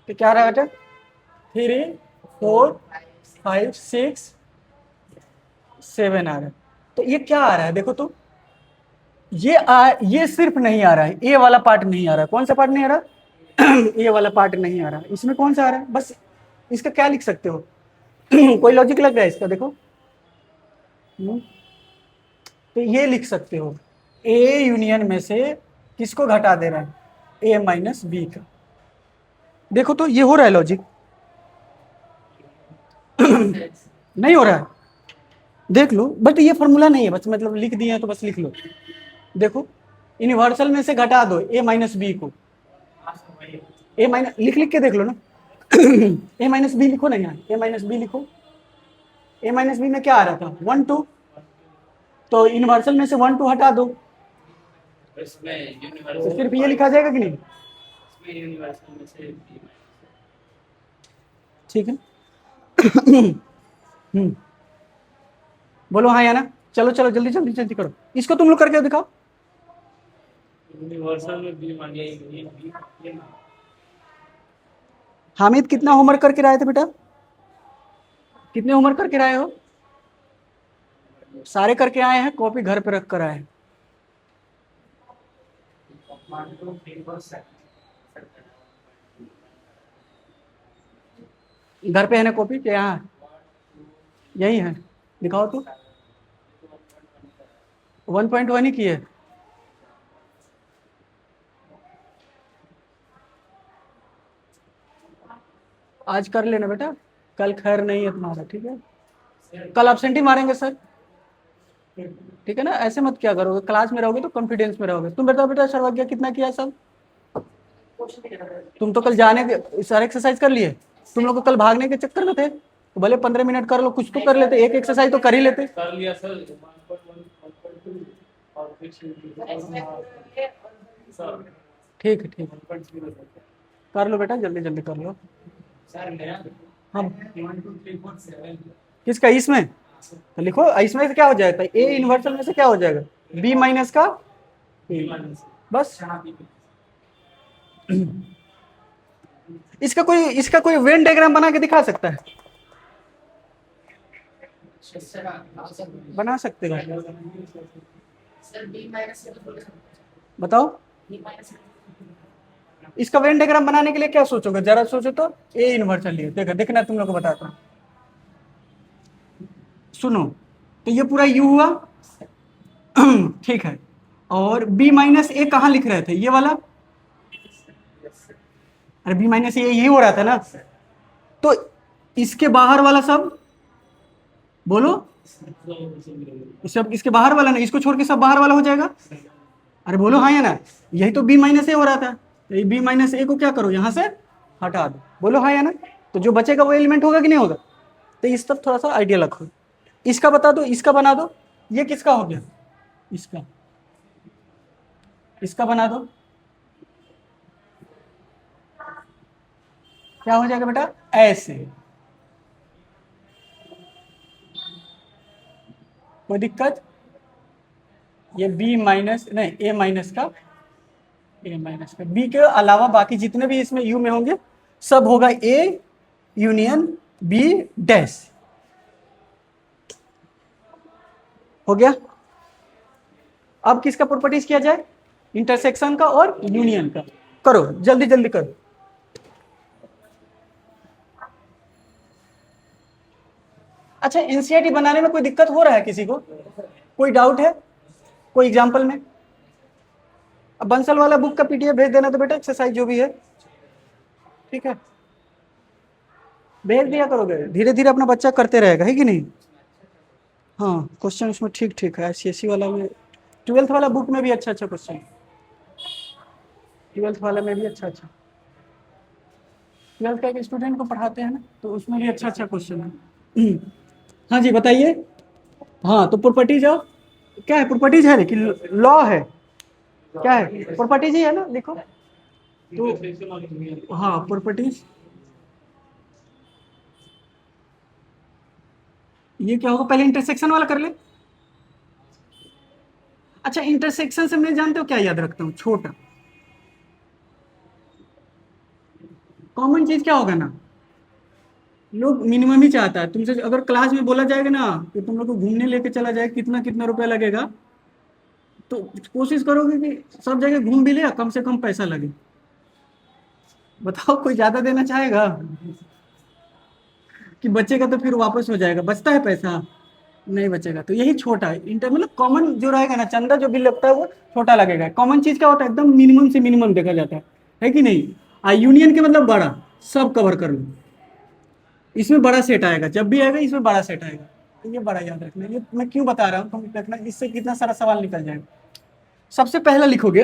Speaker 1: तो क्या आ रहा है बेटा, 3 4 5 6 7 आ रहा है। तो ये क्या आ रहा है देखो तो, ये सिर्फ नहीं आ रहा है, ए वाला पार्ट नहीं आ रहा है। कौन सा पार्ट नहीं आ रहा, ए वाला पार्ट नहीं आ रहा है। इसमें कौन सा आ रहा है, बस इसका क्या लिख सकते हो, कोई लॉजिक लग रहा है इसका देखो, तो ये लिख सकते हो, ए यूनियन में से किसको घटा दे रहा है, ए माइनस बी का। देखो तो ये हो रहा है लॉजिक, नहीं हो रहा है, देख लो, बट ये फॉर्मूला नहीं है, बस मतलब लिख दिए हैं तो बस लिख लो। देखो यूनिवर्सल में से घटा दो ए माइनस बी को, ए माइनस लिख लिख के देख लो ना, ए माइनस बी लिखो ना, यहाँ ए माइनस बी लिखो, ए माइनस बी में क्या आ रहा था 1 2, तो यूनिवर्सल में से 1 2 हटा दो, तो सिर्फ ये लिखा जाएगा कि नहीं, ठीक है। बोलो हाँ या ना, चलो चलो जल्दी जल्दी जल्दी करो, इसको तुम लोग करके दिखाओ।
Speaker 2: यूनिवर्सल में बी मानिए,
Speaker 1: हामिद कितना होमवर्क करके आए थे बेटा, कितने होमवर्क करके आए हो, सारे करके आए हैं, कॉपी घर पे रख कर आए हैं, घर पे है ना कॉपी के, यहाँ यही है, दिखाओ तो, 1.1 ही की है, आज कर लेना बेटा, कल खैर नहीं है तुम्हारा, ठीक है, कल एब्सेंट ही मारेंगे सर, ठीक है ना। ऐसे मत क्या करोगे, क्लास में रहोगे तो कॉन्फिडेंस में रहोगे। तुम बताओ बेटा सर्वज्ञ कितना किया सब, तुम तो कल जाने के सारे एक्सरसाइज कर लिए, तुम लोग को कल भागने के चक्कर में थे, तो भले 15 मिनट कर लो, कुछ तो कर लेते, एक एक्सरसाइज तो कर ही लेते।
Speaker 2: कर लिया सर, 1.1 और
Speaker 1: ठीक है ठीक है, कर लो बेटा, जल्दी जल्दी कर लो।
Speaker 2: सर मेरा
Speaker 1: हाँ
Speaker 2: 1 2 3 4 7
Speaker 1: किसका, इसमें तो लिखो, इसमें से क्या हो जाएगा, ए इन्वर्सल में से क्या हो जाएगा, बी माइनस का ए, बस। इसका कोई वेन डायग्राम बना के दिखा सकता है, बना सकते हो,
Speaker 2: सर बी माइनस
Speaker 1: बताओ।
Speaker 2: बी माइनस
Speaker 1: इसका वेन डायग्राम बनाने के लिए क्या सोचोगे, जरा सोचो तो, ए इन्वर्सल लिए देखो, देखना तुम लोग को बताता हूँ, सुनो। तो ये पूरा यू हुआ, ठीक है, और बी माइनस ए कहाँ लिख रहे थे, ये वाला, अरे बी माइनस ए यही हो रहा था ना, तो इसके बाहर वाला सब बोलो, सब इसके बाहर वाला ना, इसको छोड़ के सब बाहर वाला हो जाएगा, अरे बोलो हाँ या ना, यही तो बी माइनस ए हो रहा था, तो ये बी माइनस ए को क्या करो, यहां से हटा दो, बोलो हाँ या ना, तो जो बचेगा वो एलिमेंट होगा कि नहीं होगा, तो इस तरफ थोड़ा सा आइडिया रखो, इसका बता दो, इसका बना दो, ये किसका हो गया, इसका, इसका बना दो, क्या हो जाएगा बेटा, ऐसे, कोई दिक्कत, ये बी माइनस नहीं, ए माइनस का, ए माइनस का बी के अलावा बाकी जितने भी इसमें यू में होंगे सब होगा ए यूनियन बी डैश, हो गया। अब किसका प्रॉपर्टीज किया जाए, इंटरसेक्शन का और यूनियन का, करो जल्दी जल्दी करो। अच्छा एनसीईआरटी बनाने में कोई दिक्कत हो रहा है किसी को, कोई डाउट है, कोई एग्जांपल में, अब बंसल वाला बुक का पीडीएफ भेज देना तो बेटा, एक्सरसाइज जो भी है, ठीक है, भेज दिया करोगे, धीरे धीरे अपना बच्चा करते रहेगा, है कि नहीं। हाँ क्वेश्चन उसमें ठीक ठीक है, आईसीएसई वाला में, 12th वाला बुक में भी अच्छा अच्छा क्वेश्चन, 12th वाला में भी अच्छा अच्छा, 12th का एक स्टूडेंट को पढ़ाते हैं ना, तो उसमें भी अच्छा अच्छा क्वेश्चन है। हाँ जी बताइए, हाँ तो प्रॉपर्टीज है, क्या है प्रॉपर्टीज है कि लॉ है, क्या है प्रॉपर्टीज ही है ना, लिखो तो, हाँ प्रॉपर्टीज, ये क्या होगा, पहले इंटरसेक्शन वाला कर ले। अच्छा इंटरसेक्शन से मैं जानते हो क्या याद रखता हूँ, छोटा, कॉमन चीज क्या होगा ना, लोग मिनिमम ही चाहता है तुमसे, अगर क्लास में बोला जाएगा ना कि तुम लोग को घूमने लेके चला जाए, कितना कितना रुपया लगेगा, तो कोशिश करोगे कि सब जगह घूम भी ले, कम से कम पैसा लगे, बताओ कोई ज्यादा देना चाहेगा, कि बचेगा तो फिर वापस हो जाएगा, बचता है पैसा, नहीं बचेगा, तो यही छोटा है इंटर, मतलब कॉमन जो रहेगा ना, चंदा जो बिल लगता है वो छोटा लगेगा, कॉमन चीज क्या होता है, एकदम मिनिमम से मिनिमम देखा जाता है कि नहीं, यूनियन के मतलब बड़ा, सब कवर कर लो, इसमें बड़ा सेट आएगा, जब भी आएगा इसमें बड़ा सेट आएगा, तो ये बड़ा याद रखना, ये मैं क्यों बता रहा हूँ, तुम देखना इससे कितना सारा सवाल निकल जाएगा। सबसे पहला लिखोगे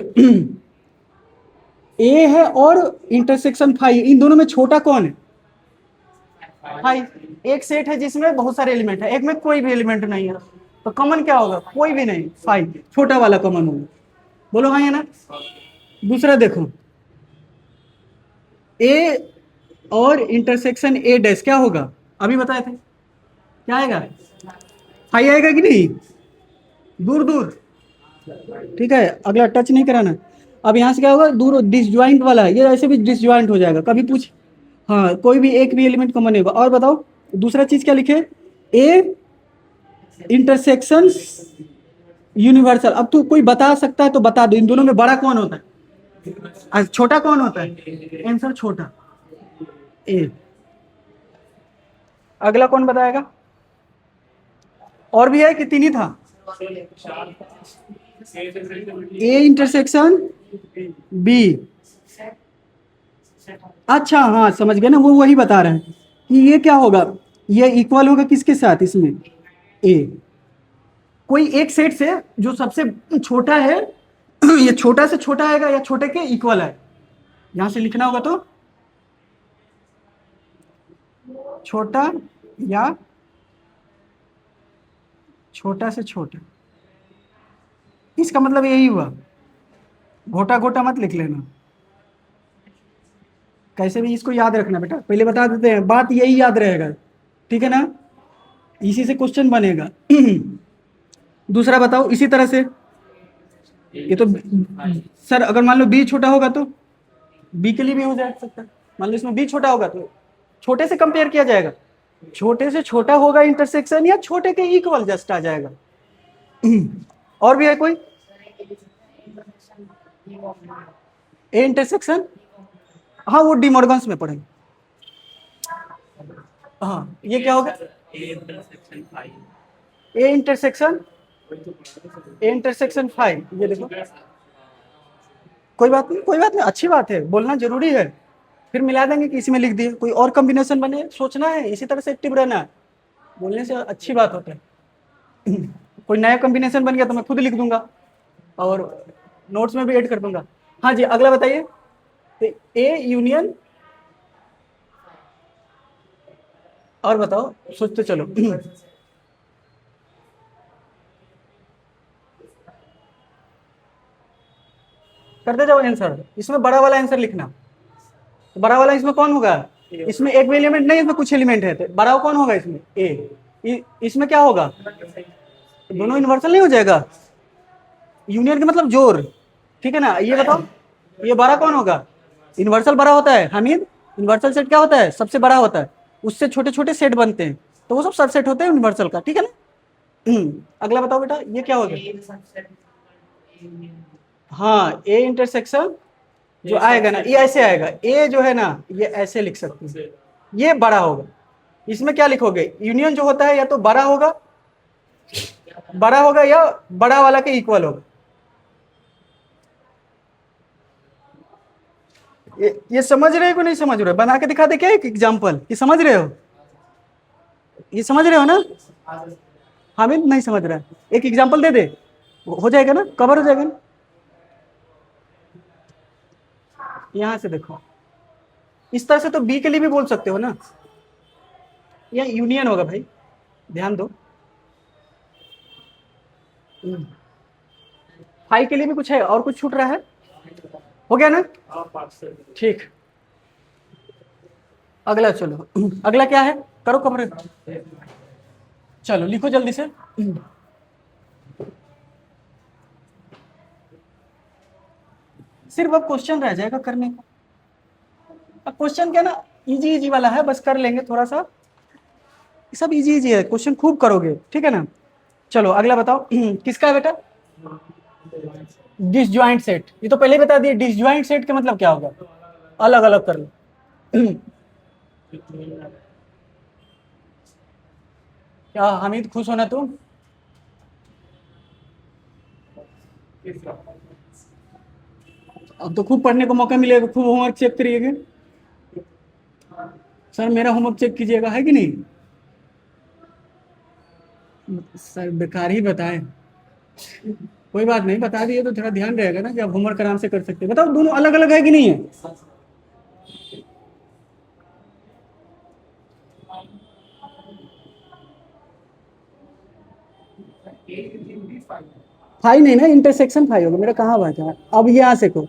Speaker 1: ए है और इंटरसेक्शन फाइव, इन दोनों में छोटा कौन है, फाइव, एक सेट है जिसमें बहुत सारे एलिमेंट है, एक में कोई भी एलिमेंट नहीं है, तो कॉमन क्या होगा, कोई भी नहीं, फाइव छोटा वाला कॉमन होगा, बोलो हाँ या ना। दूसरा देखो, ए और इंटरसेक्शन ए डैश क्या होगा, अभी बताए थे, क्या आएगा, फाइव आएगा कि नहीं, दूर दूर, ठीक है, अगला टच नहीं कराना। अब यहाँ से क्या होगा, दूर डिसज्वाइंट वाला है, ये ऐसे भी डिसज्वाइंट हो जाएगा, कभी पूछ, हाँ कोई भी एक भी एलिमेंट कॉमन नहीं होगा। और बताओ दूसरा चीज क्या लिखे, ए इंटरसेक्शन यूनिवर्सल, अब तू कोई बता सकता है तो बता दो, इन दोनों में बड़ा कौन होता है, छोटा कौन होता है, आंसर छोटा ए। अगला कौन बताएगा, और भी है कि तीन ही था, ए इंटरसेक्शन बी, अच्छा हाँ समझ गए ना, वो वही बता रहे हैं कि ये क्या होगा, ये इक्वल होगा किसके साथ, इसमें ए, कोई एक सेट से जो सबसे छोटा है, ये छोटा से छोटा आएगा या छोटे के इक्वल है, यहां से लिखना होगा तो छोटा या छोटा से छोटा, इसका मतलब यही हुआ, घोटा घोटा मत लिख लेना, कैसे भी इसको याद रखना बेटा, पहले बता देते हैं, बात यही याद रहेगा, ठीक है ना, इसी से क्वेश्चन बनेगा। दूसरा बताओ इसी तरह से, ये तो सर अगर मान लो बी छोटा होगा तो बी के लिए भी हो जा सकता है, मान लो इसमें बी छोटा होगा तो छोटे से कंपेयर किया जाएगा, छोटे से छोटा होगा इंटरसेक्शन या छोटे के इक्वल जस्ट आ जाएगा। और भी है कोई? ए इंटरसेक्शन, हाँ वो डी मॉर्गन्स में पढ़ेंगे। हाँ ये क्या होगा? ए इंटरसेक्शन 5, ये देखो, कोई बात नहीं, कोई बात नहीं, अच्छी बात है, बोलना जरूरी है, फिर मिला देंगे कि इसी में लिख दिए, कोई और कॉम्बिनेशन बने, सोचना है, इसी तरह से एक्टिव रहना है, बोलने से अच्छी बात होता है। कोई नया कॉम्बिनेशन बन गया तो मैं खुद लिख दूंगा और नोट्स में भी ऐड कर दूंगा। हाँ जी अगला बताइए, तो ए यूनियन, और बताओ सोचते चलो। करते जाओ आंसर, इसमें बड़ा वाला आंसर लिखना, तो बड़ा वाला इसमें कौन होगा? इसमें एक भी एलिमेंट नहीं, इसमें कुछ एलिमेंट है, तो बड़ा कौन होगा इसमें? ए। इसमें क्या होगा? दोनों यूनिवर्सल नहीं हो जाएगा? यूनियन का मतलब जोर, ठीक है ना, ये बताओ ये बड़ा कौन होगा? यूनिवर्सल बड़ा होता है हामिद, यूनिवर्सल सेट क्या होता है? सबसे बड़ा होता है, उससे छोटे छोटे सेट बनते हैं, तो वो सब सबसेट होते हैं यूनिवर्सल का, ठीक है ना। अगला बताओ बेटा, ये क्या होगा? हाँ ए इंटरसेक्शन जो आएगा ना, ये ऐसे आएगा, ए जो है ना ये ऐसे लिख सकते हैं, ये बड़ा होगा। इसमें क्या लिखोगे? यूनियन जो होता है या तो बड़ा होगा, या बड़ा वाला के इक्वल होगा। ये समझ रहे हो कि नहीं समझ रहे हो? बना के दिखा दे क्या एक एग्जाम्पल, ये समझ रहे हो? ये समझ रहे हो ना? हामिद नहीं समझ रहा है, एक एग्जाम्पल दे दे, हो जाएगा ना, कवर हो जाएगा ना। यहां से देखो, इस तरह से तो बी के लिए भी बोल सकते हो ना, यह यूनियन होगा भाई, ध्यान दो। फाई के लिए भी कुछ है, और कुछ छूट रहा है? हो गया ना? ठीक, अगला चलो, अगला क्या है, करो कवर, चलो लिखो जल्दी से। सिर्फ अब क्वेश्चन रह जाएगा करने का, अब क्वेश्चन क्या ना, इजी इजी वाला है, बस कर लेंगे थोड़ा सा, सब इजी इजी है, क्वेश्चन खूब करोगे, ठीक है ना। चलो अगला बताओ, किसका है बेटा? डिसजॉइंट सेट, ये तो पहले ही बता दिए, डिसजॉइंट सेट का मतलब क्या होगा? अलग अलग कर लो। क्या हामिद खुश होना तुम? अब तो खूब पढ़ने को मौका मिलेगा, खूब होमवर्क चेक करिएगा। सर मेरा होमवर्क चेक कीजिएगा, है कि नहीं? सर बेकार ही बताए, कोई बात नहीं, बता दिए तो थोड़ा ध्यान रहेगा ना कि आप होमवर्क आराम से कर सकते हैं। बताओ दोनों अलग अलग है कि नहीं है? फाई नहीं ना, इंटरसेक्शन फाई होगा, मेरा कहाँ बात है। अब यहाँ से को,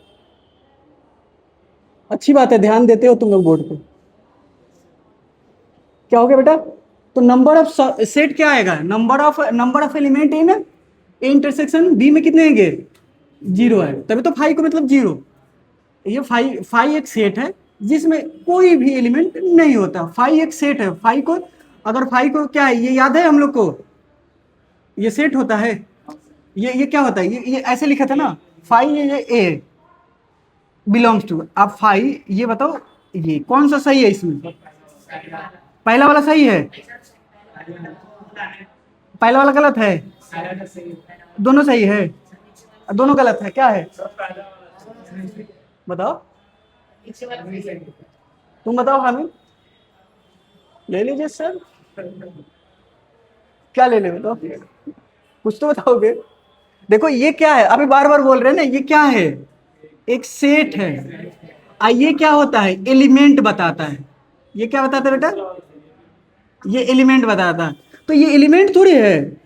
Speaker 1: अच्छी बात है, ध्यान देते हो तुम लोग बोर्ड पे। क्या हो गया बेटा? तो नंबर ऑफ सेट क्या आएगा? Number of element in A intersection B में कितने आएंगे? 0 है, तभी तो फाई को मतलब 0। ये फाई एक सेट है जिसमें कोई भी एलिमेंट नहीं होता, फाई एक सेट है, फाई को, अगर फाई को क्या है ये याद है हम लोग को, ये सेट होता है, ये क्या होता है, ये ऐसे लिखा था ना, फाई ये ए बिलोंग्स टू, अब फाई, ये बताओ ये कौन सा सही है इसमें? पहला वाला सही है, पहला वाला गलत है, दोनों सही है, दोनों गलत है, क्या है बताओ? तुम बताओ हमें, ले लीजिए सर, क्या ले ले बताओ, कुछ तो बताओगे। देखो ये क्या है, अभी बार बार बोल रहे हैं ना, ये क्या है? एक सेट है। ये क्या होता है? एलिमेंट बताता है। ये क्या बताता है बेटा? ये एलिमेंट बताता है। तो ये एलिमेंट थोड़ी है,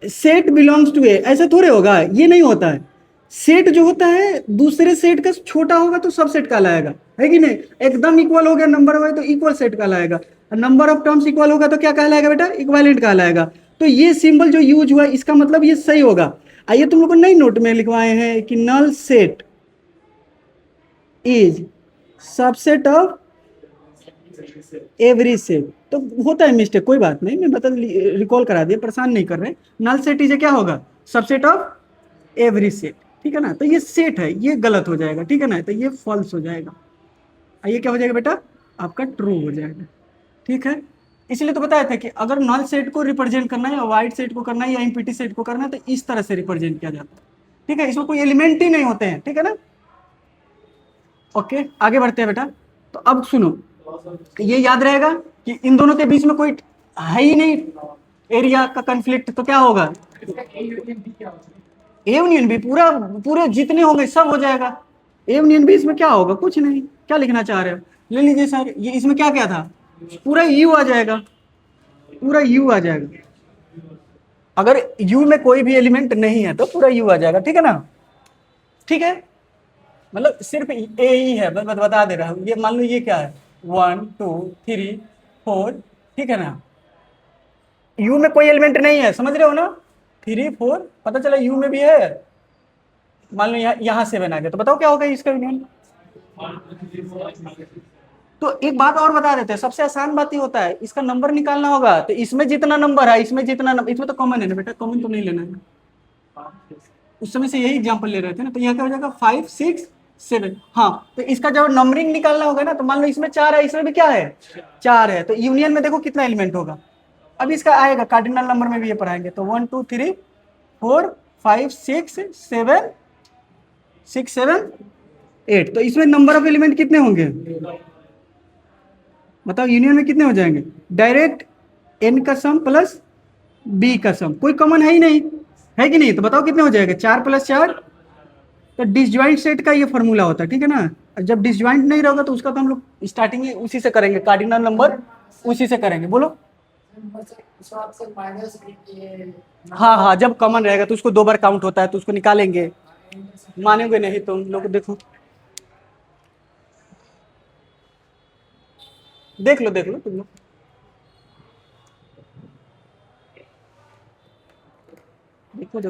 Speaker 1: सेट बिलोंग्स टू ए, ऐसा थोड़े होगा, ये नहीं होता है। सेट जो होता है दूसरे सेट का छोटा होगा तो सब सेट कहलाएगा, है कि नहीं? एकदम इक्वल हो गया नंबर वाइज तो इक्वल सेट कहलाएगा, नंबर ऑफ टर्म्स इक्वल होगा तो क्या कहलाएगा बेटा? इक्विवेलेंट कहलाएगा। तो ये सिंबल जो यूज हुआ इसका मतलब ये सही होगा। आइए तुम लोग को नई नोट में लिखवाए हैं कि null set is subset of every set. तो होता है मिस्टेक, कोई बात नहीं, मैं बता रिकॉल करा दिया, परेशान नहीं कर रहे। नल सेट इज क्या होगा? सबसेट ऑफ एवरी सेट, ठीक है ना? तो ये सेट है, ये गलत हो जाएगा, ठीक है ना? तो ये फॉल्स हो जाएगा। ये क्या हो जाएगा बेटा? आपका ट्रू हो जाएगा, ठीक है? इसलिए तो बताया था कि अगर नल सेट को रिप्रेजेंट करना है या वाइड सेट को करना है या एम्प्टी सेट को करना है तो इस तरह से रिप्रेजेंट किया जाता है, ठीक है? इसमें कोई एलिमेंट ही नहीं होते हैं, ठीक है ना? ओके, आगे बढ़ते हैं बेटा। तो अब सुनो, ये याद रहेगा कि इन दोनों के बीच में कोई है ही नहीं एरिया का कंफ्लिक्ट, तो क्या होगा?
Speaker 2: इसका ए यूनियन बी क्या होता
Speaker 1: ए यूनियन बी, पूरा पूरे जितने होंगे सब हो जाएगा। ए यूनियन बी, इसमें क्या होगा? कुछ नहीं। क्या लिखना चाह रहे हो? ले लीजिए सर, ये इसमें क्या क्या था? पूरा यू आ जाएगा, पूरा यू आ जाएगा। अगर यू में कोई भी एलिमेंट नहीं है तो पूरा यू आ जाएगा, ठीक है ना? ठीक है, मतलब सिर्फ ए ही है, बस बता दे रहा हूँ। ये मान लो ये क्या है? 1 2 3 4, ठीक है ना? यू में कोई एलिमेंट नहीं है, समझ रहे हो ना? 3 4 पता चला यू में भी है। मान लो यहाँ 7 आ गया, तो बताओ क्या होगा इसका यूनियन? तो एक बात और बता देते हैं, सबसे आसान बात ही होता है, इसका नंबर निकालना होगा। तो इसमें जितना नंबर है, इसमें जितना नंबर, इसमें तो कॉमन है ना बेटा, कॉमन तो नहीं लेना है। उस समय से यही एग्जांपल ले रहे थे ना, तो यहाँ क्या हो जाएगा? 5 6 7। हाँ, तो इसका जब नंबरिंग निकालना होगा ना, तो मान लो इसमें 4 है, इसमें भी क्या है? 4 है। तो यूनियन में देखो कितना एलिमेंट होगा। अब इसका आएगा कार्डिनल नंबर में भी ये पढ़ाएंगे। तो 1 2 3 4 5 6 7 6 7 8। तो इसमें नंबर ऑफ एलिमेंट कितने होंगे? बताओ यूनियन में कितने हो जाएंगे? डायरेक्ट एन का सम प्लस बी का सम, कोई कॉमन है ही नहीं, है कि नहीं? तो बताओ कितने हो जाएगा? 4 + 4। तो डिसजॉइंट सेट का ये फॉर्मूला होता है, ठीक है ना? और जब डिसजॉइंट नहीं रहेगा तो उसका तो हम लोग स्टार्टिंग ही उसी से करेंगे, कार्डिनल नंबर उसी से करेंगे। बोलो। हाँ हाँ, जब कॉमन रहेगा तो उसको 2 बार काउंट होता है तो उसको निकालेंगे। मानेंगे नहीं तुम लोग, देखो देख लो तुम लोग, देखो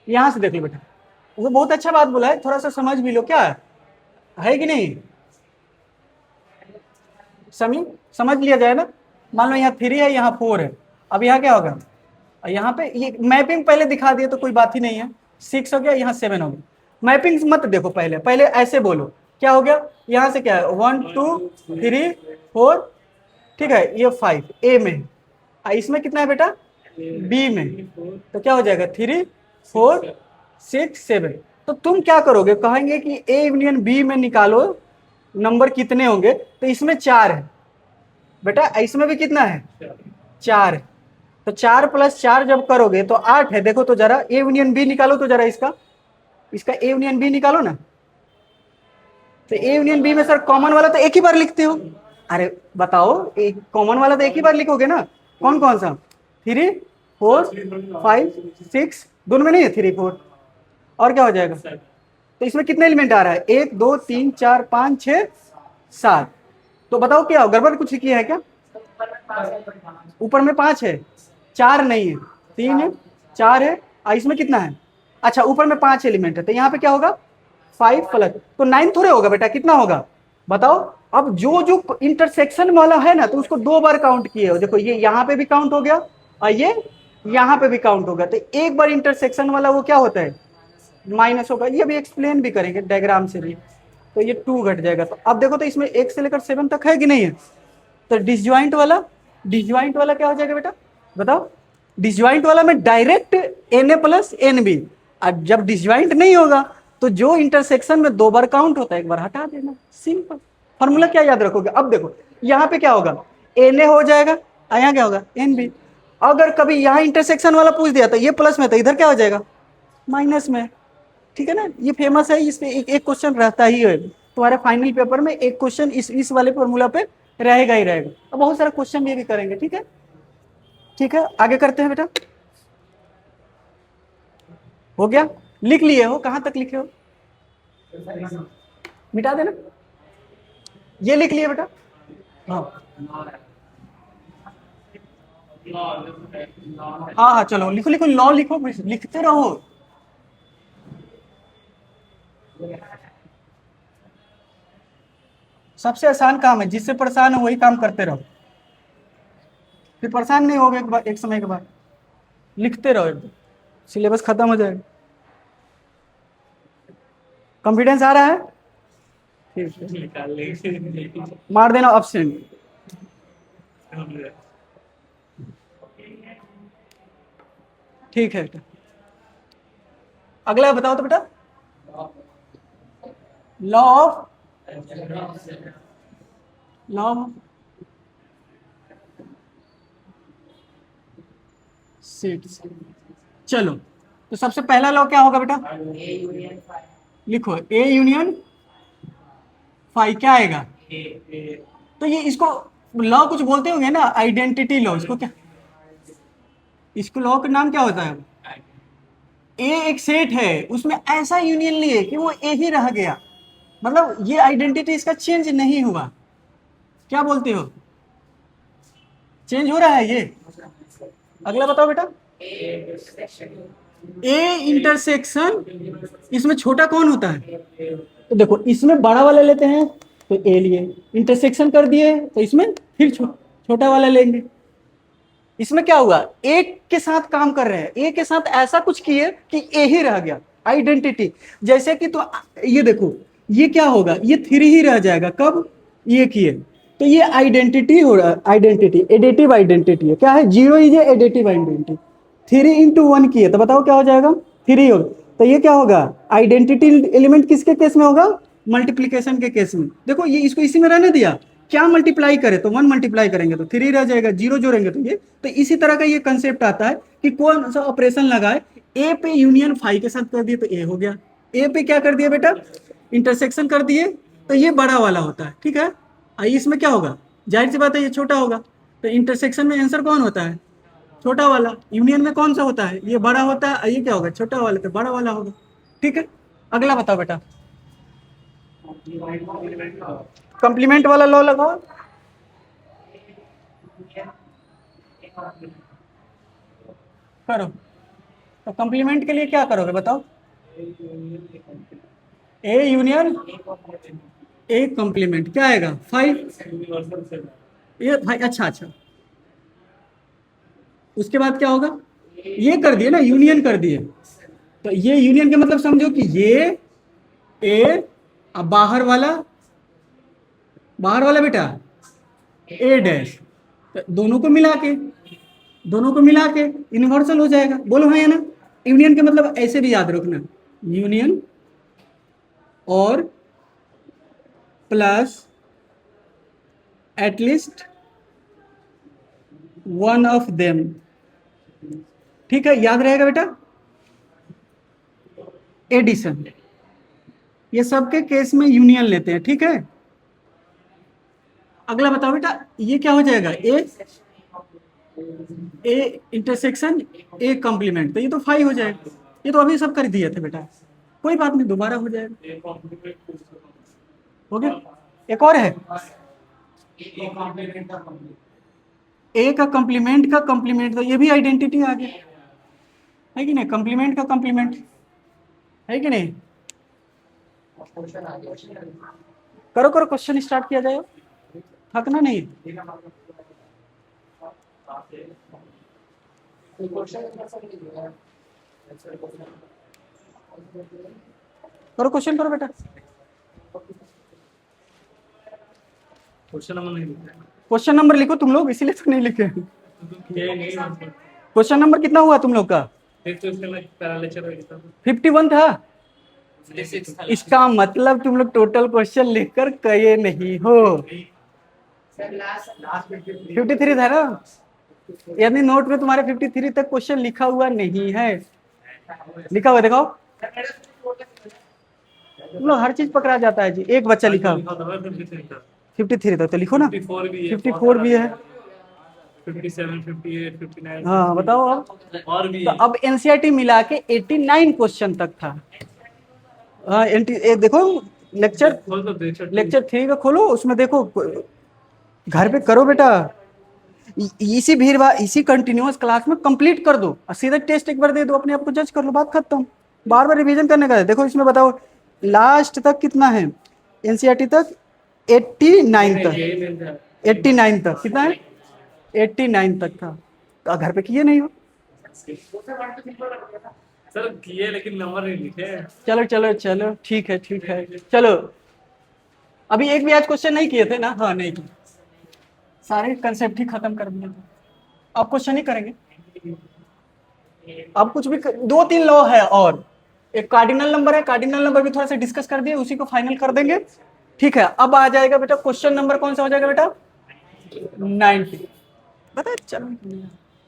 Speaker 1: यहाँ से देख लो बेटा। वो बहुत अच्छा बात बोला है, थोड़ा सा समझ भी लो, क्या है कि नहीं? समी समझ लिया जाए ना। मान लो यहाँ 3 है, यहाँ 4 है। अब यहाँ क्या होगा? यहाँ पे ये मैपिंग पहले दिखा दिए तो कोई बात ही नहीं है। 6 हो गया, यहाँ 7 हो गया। मैपिंग मत देखो, पहले पहले ऐसे बोलो क्या हो गया? यहाँ से क्या है? 1 2 3 4, ठीक है? ये 5 ए में, इसमें कितना है बेटा? बी में। तो क्या हो जाएगा? 3 4 6 7। तो तुम क्या करोगे? कहेंगे कि ए यूनियन बी में निकालो नंबर कितने होंगे, तो इसमें 4 है बेटा, इसमें भी कितना है? 4 है। तो 4 + 4 जब करोगे तो 8 है। देखो तो जरा ए यूनियन बी निकालो तो जरा, इसका ए यूनियन बी निकालो ना। तो ए यूनियन बी में सर कॉमन वाला तो एक ही बार लिखते हो। अरे बताओ, एक कॉमन वाला तो एक ही बार लिखोगे ना। कौन कौन सा? 3 4 5 6, दोनों में नहीं है 3 4। और क्या हो जाएगा? तो इसमें कितने एलिमेंट आ रहा है? 1 2 3 4 5 6 7। तो बताओ क्या गड़बड़ कुछ किया है क्या? ऊपर में 5 है, 4 नहीं है, 3 है, 4 है। इसमें कितना है? अच्छा, ऊपर में 5 एलिमेंट है, तो यहाँ पे क्या होगा? 5 प्लस, तो 9 थोड़े होगा बेटा, कितना होगा बताओ? अब जो जो इंटरसेक्शन वाला है ना, तो उसको 2 बार काउंट किए हो। देखो ये यहाँ पे भी काउंट हो गया और ये यहाँ पे भी काउंट होगा। तो एक बार इंटरसेक्शन वाला वो क्या होता है? माइनस होगा। ये भी एक्सप्लेन भी करेंगे डायग्राम से भी। तो ये 2 घट जाएगा। तो अब देखो तो इसमें 1 से लेकर 7 तक है कि नहीं है? तो डिसजॉइंट वाला क्या हो जाएगा बेटा? बताओ। डिसजॉइंट वाला में डायरेक्ट Na + Nb। अब जब डिसजॉइंट नहीं होगा तो जो इंटरसेक्शन में 2 बार काउंट होता है, एक बार हटा देना, सिंपल। फॉर्मूला क्या याद रखोगे? अब देखो यहाँ पे क्या होगा? Na हो जाएगा और यहाँ क्या होगा? Nb। अगर कभी यहाँ इंटरसेक्शन वाला पूछ दिया तो ये प्लस में, तो इधर क्या हो जाएगा? माइनस में, ठीक है ना? ये फेमस है, इस पे एक क्वेश्चन रहता ही है तुम्हारे फाइनल पेपर में। एक क्वेश्चन इस वाले फॉर्मूला पे रहेगा ही रहेगा। अब बहुत सारा क्वेश्चन ये भी करेंगे, ठीक है? ठीक है, आगे करते हैं बेटा। हो गया? लिख लिए हो? कहां तक लिखे हो? मिटा देना, ये लिख लिया बेटा। हाँ हाँ हाँ चलो लिखो लिखो, लॉ लिखो, लिखते रहो। सबसे आसान काम है, जिससे परेशान हो वही काम करते रहो, फिर परेशान नहीं होगे एक बार, एक समय के बाद लिखते रहो, एकदम सिलेबस खत्म हो जाएगा। कॉन्फिडेंस आ रहा है? ठीक है, मार देना ऑप्शन। ठीक है बेटा, अगला बताओ तो बेटा। Law of law sets. चलो तो सबसे पहला लॉ क्या होगा बेटा? लिखो ए यूनियन फाई, क्या आएगा? तो ये इसको लॉ कुछ बोलते होंगे ना, आइडेंटिटी लॉ, इसको क्या, इसको लॉ का नाम क्या होता है? ए एक सेट है, उसमें ऐसा यूनियन लिए कि वो ए ही रह गया, मतलब ये आइडेंटिटी इसका चेंज नहीं हुआ। क्या बोलते हो, चेंज हो रहा है ये? अगला बताओ बेटा। ए इंटरसेक्शन, इसमें छोटा कौन होता है? तो देखो इसमें बड़ा वाला लेते हैं तो ए लिए, इंटरसेक्शन कर दिए तो इसमें फिर छोटा वाला लेंगे। इसमें क्या हुआ, एक के साथ काम कर रहे हैं, एक के साथ ऐसा कुछ किए कि ए ही रह गया, आइडेंटिटी। जैसे कि तो ये देखो, ये क्या होगा, ये थ्री ही रह जाएगा, कब ये किए तो ये आइडेंटिटी हो रहा है, आइडेंटिटी एडिटिव आइडेंटिटी है, क्या है, zero is additive identity. Three into one किए तो बताओ क्या हो जाएगा, थ्री होगा। तो ये क्या होगा, आइडेंटिटी एलिमेंट किसके केस में होगा, मल्टीप्लीकेशन के केस में। देखो ये इसको इसी में रहने दिया, क्या मल्टीप्लाई करे तो वन मल्टीप्लाई करेंगे तो थ्री रह जाएगा, जीरो जोड़ेंगे तो ये। तो इसी तरह का ये कंसेप्ट आता है कि कौन सा ऑपरेशन लगाए, ए पे यूनियन फाई के साथ कर दिए तो ए हो गया, ए पे क्या कर दिया बेटा, इंटरसेक्शन कर दिए तो ये बड़ा वाला होता है, ठीक है। इसमें क्या होगा, जाहिर सी बात है ये छोटा होगा, तो इंटरसेक्शन में आंसर कौन होता है, छोटा वाला। यूनियन में कौन सा होता है, ये बड़ा होता है, ये क्या होगा, छोटा वाला, तो बड़ा वाला होगा, ठीक है। अगला बताओ बेटा, कंप्लीमेंट वाला लॉ लगाओ। करो, तो कंप्लीमेंट के लिए क्या करोगे बताओ, ए यूनियन ए कंप्लीमेंट क्या आएगा, फाइव, ये भाई अच्छा अच्छा। उसके बाद क्या होगा, ये कर दिए ना, यूनियन कर दिए, तो ये यूनियन का मतलब समझो कि ये ए, अब बाहर वाला बेटा ए डैश, तो दोनों को मिला के यूनिवर्सल हो जाएगा, बोलो हाँ या ना। यूनियन के मतलब ऐसे भी याद रखना, यूनियन और plus at least one of them, ठीक है, याद रहेगा बेटा। एडिशन, ये सबके केस में यूनियन लेते हैं, ठीक है। अगला बताओ बेटा, ये क्या हो जाएगा, ए इंटरसेक्शन ए कॉम्प्लीमेंट, तो ये तो फाइव हो जाएगा, ये तो अभी सब कर दिए थे बेटा, कोई बात नहीं, दोबारा हो जाएगा, हो गया। एक और है, ए का कॉम्प्लीमेंट तो ये भी आइडेंटिटी आ गया, है कि नहीं, कॉम्प्लीमेंट का कॉम्प्लीमेंट, है कि नहीं। करो करो, क्वेश्चन स्टार्ट किया जाए, थकना नहीं। करो क्वेश्चन, करो बेटा। क्वेश्चन नंबर लिखो तुम लोग, इसीलिए तो नहीं लिखे। क्वेश्चन नंबर कितना हुआ तुम लोग का, 51 था। इसका मतलब तुम लोग टोटल क्वेश्चन लिखकर गए नहीं हो, 53 था ना, यानी नोट में तुम्हारे 53 तक क्वेश्चन लिखा हुआ नहीं है, लिखा हुआ दिखाओ। तुम लोग हर चीज पकड़ा जाता है जी, एक बच्चा लिखा 53 था तो लिखो ना, 54 भी है,
Speaker 3: 57, 58, 59,
Speaker 1: हाँ बताओ अब।
Speaker 3: और भी
Speaker 1: तो अब एनसीईआरटी मिला के 89 क्वेश्चन तक था, हाँ देखो लेक्चर
Speaker 3: खोल तो दे चट
Speaker 1: लेक्चर 3 का खोलो, उसमें देखो, घर पे करो बेटा। इसी भीड़ भाड़ इसी कंटिन्यूअस क्लास में कंप्लीट कर दो और सीधा टेस्ट एक बार दे दो, अपने आप को जज कर लो, बात खत्म। बार बार रिवीजन करने का है। देखो इसमें बताओ लास्ट तक कितना है, एनसीईआरटी तक 89 तक,
Speaker 3: यही मिल जाए
Speaker 1: 89 तक कितना है, 89 तक था। तो घर पे किए नहीं हो?
Speaker 3: सर किए लेकिन नंबर नहीं लिखे।
Speaker 1: चलो चलो चलो, ठीक है ठीक है, चलो। अभी एक भी आज क्वेश्चन नहीं किए थे ना? हाँ नहीं किए, सारे कंसेप्ट ही खत्म कर दिए थे। अब क्वेश्चन ही करेंगे। अब कुछ भी 2-3 लॉ है, और एक कार्डिनल नंबर है, कार्डिनल नंबर भी थोड़ा सा डिस्कस कर दिए, उसी को फाइनल कर देंगे। ठीक है, अब आ जाएगा बेटा क्वेश्चन नंबर, कौन सा हो जाएगा बेटा? 90। बता, चलो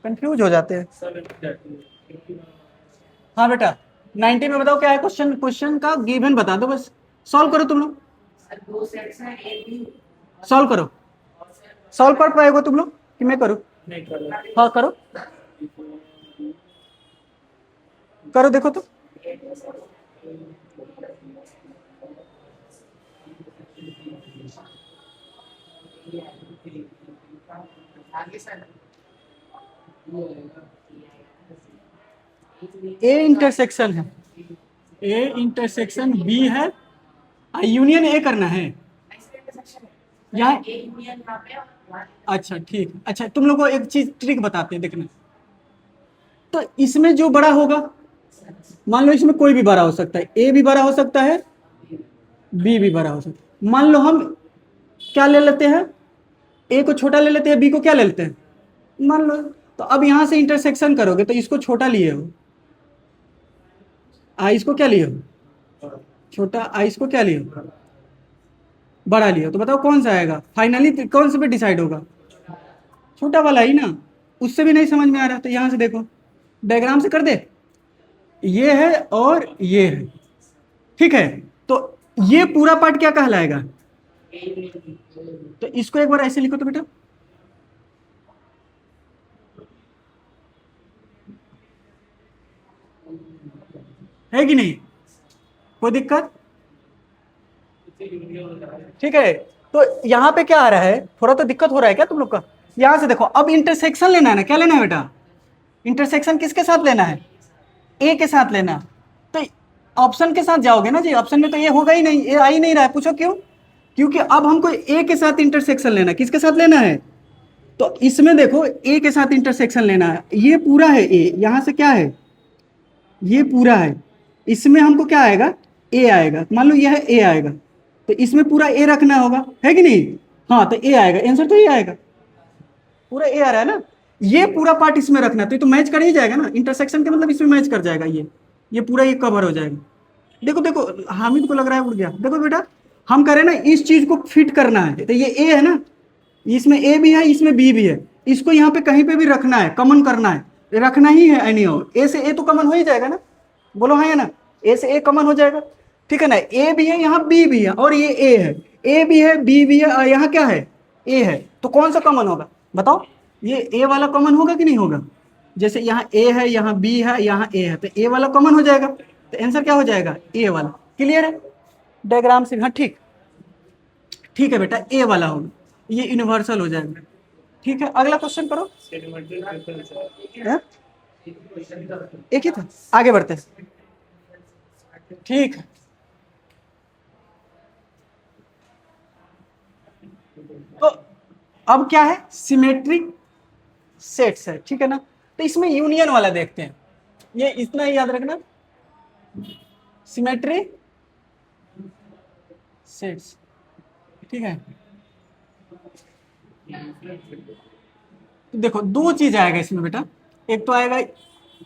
Speaker 1: कंफ्यूज हो जाते हैं। हाँ बेटा 90 में बताओ क्या है क्वेश्चन, क्वेश्चन का गिवन बता दो बस, सॉल्व करो तुम लोग, सॉल्व करो। सॉल्व कर पाएगा तुम लोग कि मैं करूँ?
Speaker 3: नहीं कर
Speaker 1: हाँ करो, करो देखो तो। ए इंटरसेक्शन है, ए इंटरसेक्शन बी है, यूनियन ए करना है यहाँ। अच्छा ठीक, अच्छा तुम लोग को एक चीज ट्रिक बताते हैं, देखना। तो इसमें जो बड़ा होगा, मान लो इसमें कोई भी बड़ा हो सकता है, ए भी बड़ा हो सकता है, बी भी बड़ा हो सकता है। मान लो हम क्या ले लेते हैं, ए को छोटा ले लेते हैं, बी को क्या ले लेते हैं, मान लो। तो अब यहां से इंटरसेक्शन करोगे तो इसको छोटा लिए हो, आई इसको क्या लिए हो छोटा, आई इसको क्या लिए हो बड़ा लिए हो। तो बताओ कौन सा आएगा फाइनली, कौन से पे डिसाइड होगा? छोटा वाला ही ना। उससे भी नहीं समझ में आ रहा तो यहां से देखो, डायग्राम से कर दे, ये है और ये है, ठीक है। तो ये पूरा पार्ट क्या कहलाएगा? तो इसको एक बार ऐसे लिखो तो बेटा, है कि नहीं? कोई दिक्कत? ठीक है। तो यहाँ पे क्या आ रहा है, थोड़ा तो दिक्कत हो रहा है क्या तुम लोग का? यहां से देखो, अब इंटरसेक्शन लेना है ना, क्या लेना है बेटा? इंटरसेक्शन किसके साथ लेना है? ए के साथ लेना। तो ऑप्शन के साथ जाओगे ना जी, ऑप्शन में तो ये होगा ही नहीं, ये आ ही नहीं रहा है। पूछो क्यों? क्योंकि अब हमको ए के साथ इंटरसेक्शन लेना है। किसके साथ लेना है? तो इसमें देखो ए के साथ इंटरसेक्शन लेना है, ये पूरा है ए, यहां से क्या है, ये पूरा है, इसमें हमको क्या आएगा, ए आएगा। मान लो यह है ए आएगा, तो इसमें पूरा ए रखना होगा, है कि नहीं? हाँ, तो ए आएगा, आंसर तो ये आएगा, पूरा ए आ रहा है ना। ये पूरा पार्ट इसमें रखना है, तो मैच कर ही जाएगा ना, इंटरसेक्शन के मतलब इसमें मैच कर जाएगा, ये पूरा ये कवर हो जाएगा। देखो देखो, हामिद को लग रहा है उड़ गया। देखो बेटा, हम कह रहे हैं ना इस चीज को फिट करना है, तो ये ए है ना, इसमें ए भी है, इसमें बी भी है, इसको यहाँ पे कहीं पे भी रखना है, कॉमन करना है, रखना ही है एनी हाउ। ए से ए तो कॉमन हो ही जाएगा ना, बोलो हाँ या ना? ए से ए कॉमन हो जाएगा, ठीक है ना। ए भी है, यहाँ बी भी है, और ये ए है, ए भी है, बी भी है, और यहाँ क्या है, ए है। तो कौन सा कॉमन होगा बताओ? ये ए वाला कॉमन होगा कि नहीं होगा? जैसे यहाँ ए है, यहाँ बी है, यहाँ ए है, तो ए वाला कॉमन हो जाएगा, तो आंसर क्या हो जाएगा, ए वाला। क्लियर है डायग्राम से? हाँ ठीक, ठीक है बेटा, ए वाला होगा, ये यूनिवर्सल हो जाएगा। ठीक है, अगला क्वेश्चन करो। हाँ? एक ही था, आगे बढ़ते हैं। ठीक है, तो अब क्या है, सिमेट्रिक सेट्स है, ठीक है ना। तो इसमें यूनियन वाला देखते हैं, ये इतना ही याद रखना, सिमेट्री सेट्स, ठीक है। तो देखो दो चीज आएगा इसमें बेटा, एक तो आएगा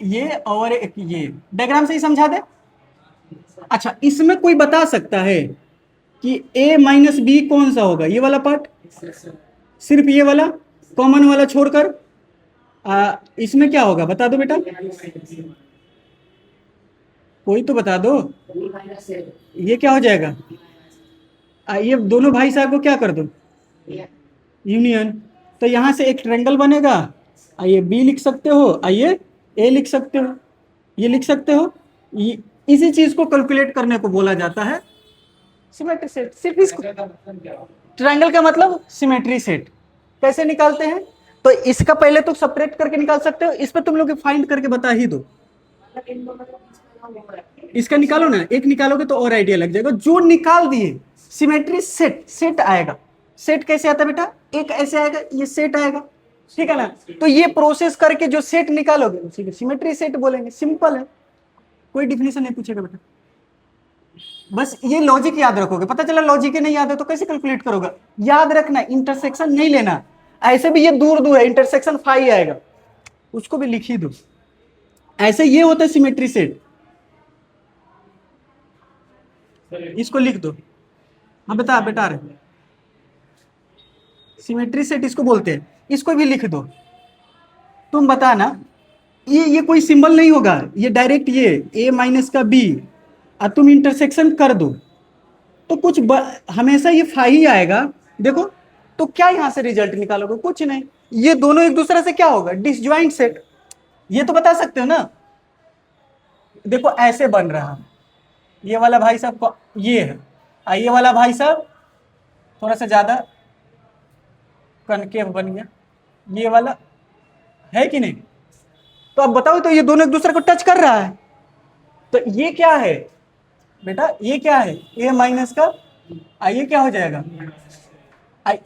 Speaker 1: ये और एक ये, डायग्राम से ही समझा दे। अच्छा, इसमें कोई बता सकता है कि a माइनस बी कौन सा होगा? ये वाला पार्ट, सिर्फ ये वाला कॉमन वाला छोड़कर, इसमें क्या होगा बता दो बेटा, कोई तो बता दो। ये क्या हो जाएगा, ये दोनों भाई साहब को क्या कर दो, यूनियन। तो यहां से एक ट्रायंगल बनेगा, आइए बी लिख सकते हो, आइए ए लिख सकते हो, ये लिख सकते हो, इसी चीज को कैलकुलेट करने को बोला जाता है सिमेट्री सेट। सिर्फ इसको,
Speaker 2: का मतलब क्या होगा?
Speaker 1: ट्रायंगल का मतलब सिमेट्री सेट। कैसे निकालते हैं? तो इसका पहले तो सपरेट करके निकाल सकते हो, इस पर तुम लोग फाइंड करके बता ही दो। इसका निकालो ना, एक निकालोगे तो और आइडिया लग जाएगा। जो निकाल दिए सिमेट्री सेट, सेट आएगा। सेट कैसे आता है बेटा? एक ऐसे आएगा, ये सेट आएगा, ठीक है ना। तो ये प्रोसेस करके जो सेट निकालोगे उसी को सिमेट्री सेट बोलेंगे। सिंपल है, कोई डिफिनेशन नहीं पूछेगा बेटा। बस ये लॉजिक याद रखोगे। पता चला लॉजिक ही नहीं याद है तो कैसे कैलकुलेट करोगे? याद रखना, इंटरसेक्शन नहीं लेना। ऐसे भी ये दूर दूर है, इंटरसेक्शन फाई आएगा, उसको भी लिख ही दो। ऐसे ये होता है सिमेट्री सेट, इसको लिख दो। हाँ बता रहे, सिमेट्री सेट इसको बोलते हैं, इसको भी लिख दो। तुम बताना, ये कोई सिंबल नहीं होगा, ये डायरेक्ट ये a माइनस का b, और तुम इंटरसेक्शन कर दो तो कुछ हमेशा ये फाई ही आएगा। देखो तो क्या यहां से रिजल्ट निकालोगे? कुछ नहीं। ये दोनों एक दूसरे से क्या होगा? Disjoint set. ये तो बता सकते हो ना। देखो ऐसे बन रहा है, ये वाला भाई साहब को ये है, और ये वाला भाई साहब थोड़ा सा ज्यादा कनकेव बन गया, ये वाला है कि नहीं? तो अब बताओ, तो ये दोनों एक दूसरे को टच कर रहा है, तो ये क्या है बेटा? ये क्या है? a माइनस का, ये क्या हो जाएगा?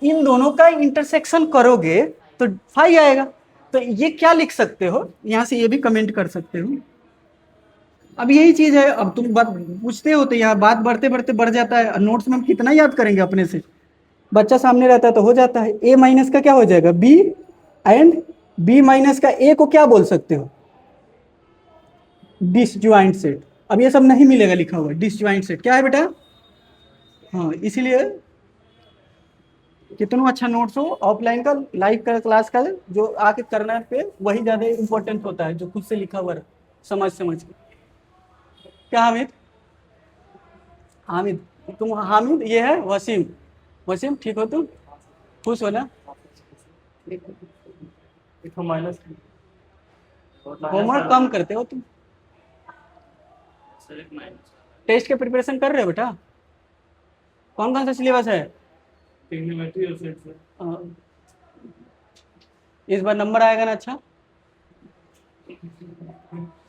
Speaker 1: इन दोनों का इंटरसेक्शन करोगे तो फाई आएगा। तो ये क्या लिख सकते हो? यहां से ये भी कमेंट कर सकते हो। अब यही चीज है, अब तुम बात पूछते हो तो यहाँ बात बढ़ते बढ़ते बढ़ जाता है। नोट्स में हम कितना याद करेंगे अपने से? बच्चा सामने रहता है तो हो जाता है। a माइनस का क्या हो जाएगा? b, एंड b माइनस का a को क्या बोल सकते हो? Disjoint set. अब ये सब नहीं मिलेगा लिखा हुआ, डिसजॉइंट सेट क्या है बेटा? हाँ, इसीलिए कितना अच्छा नोट्स हो ऑफलाइन का, लाइव का, क्लास का, जो आके करना पे वही ज्यादा इंपॉर्टेंट होता है, जो खुद से लिखा हुआ समझ के। क्या हामिद? हामिद तुम, हामिद ये है वसीम। वसीम ठीक हो तुम? खुश हो ना?
Speaker 3: माइनस
Speaker 1: होमवर्क कम करते हो तुम। टेस्ट के प्रिपरेशन कर रहे हो बेटा? कौन कौन सा सिलेबस है?
Speaker 3: ट्रिग्नोमेट्री और सेट से
Speaker 1: इस बार नंबर आएगा ना? अच्छा,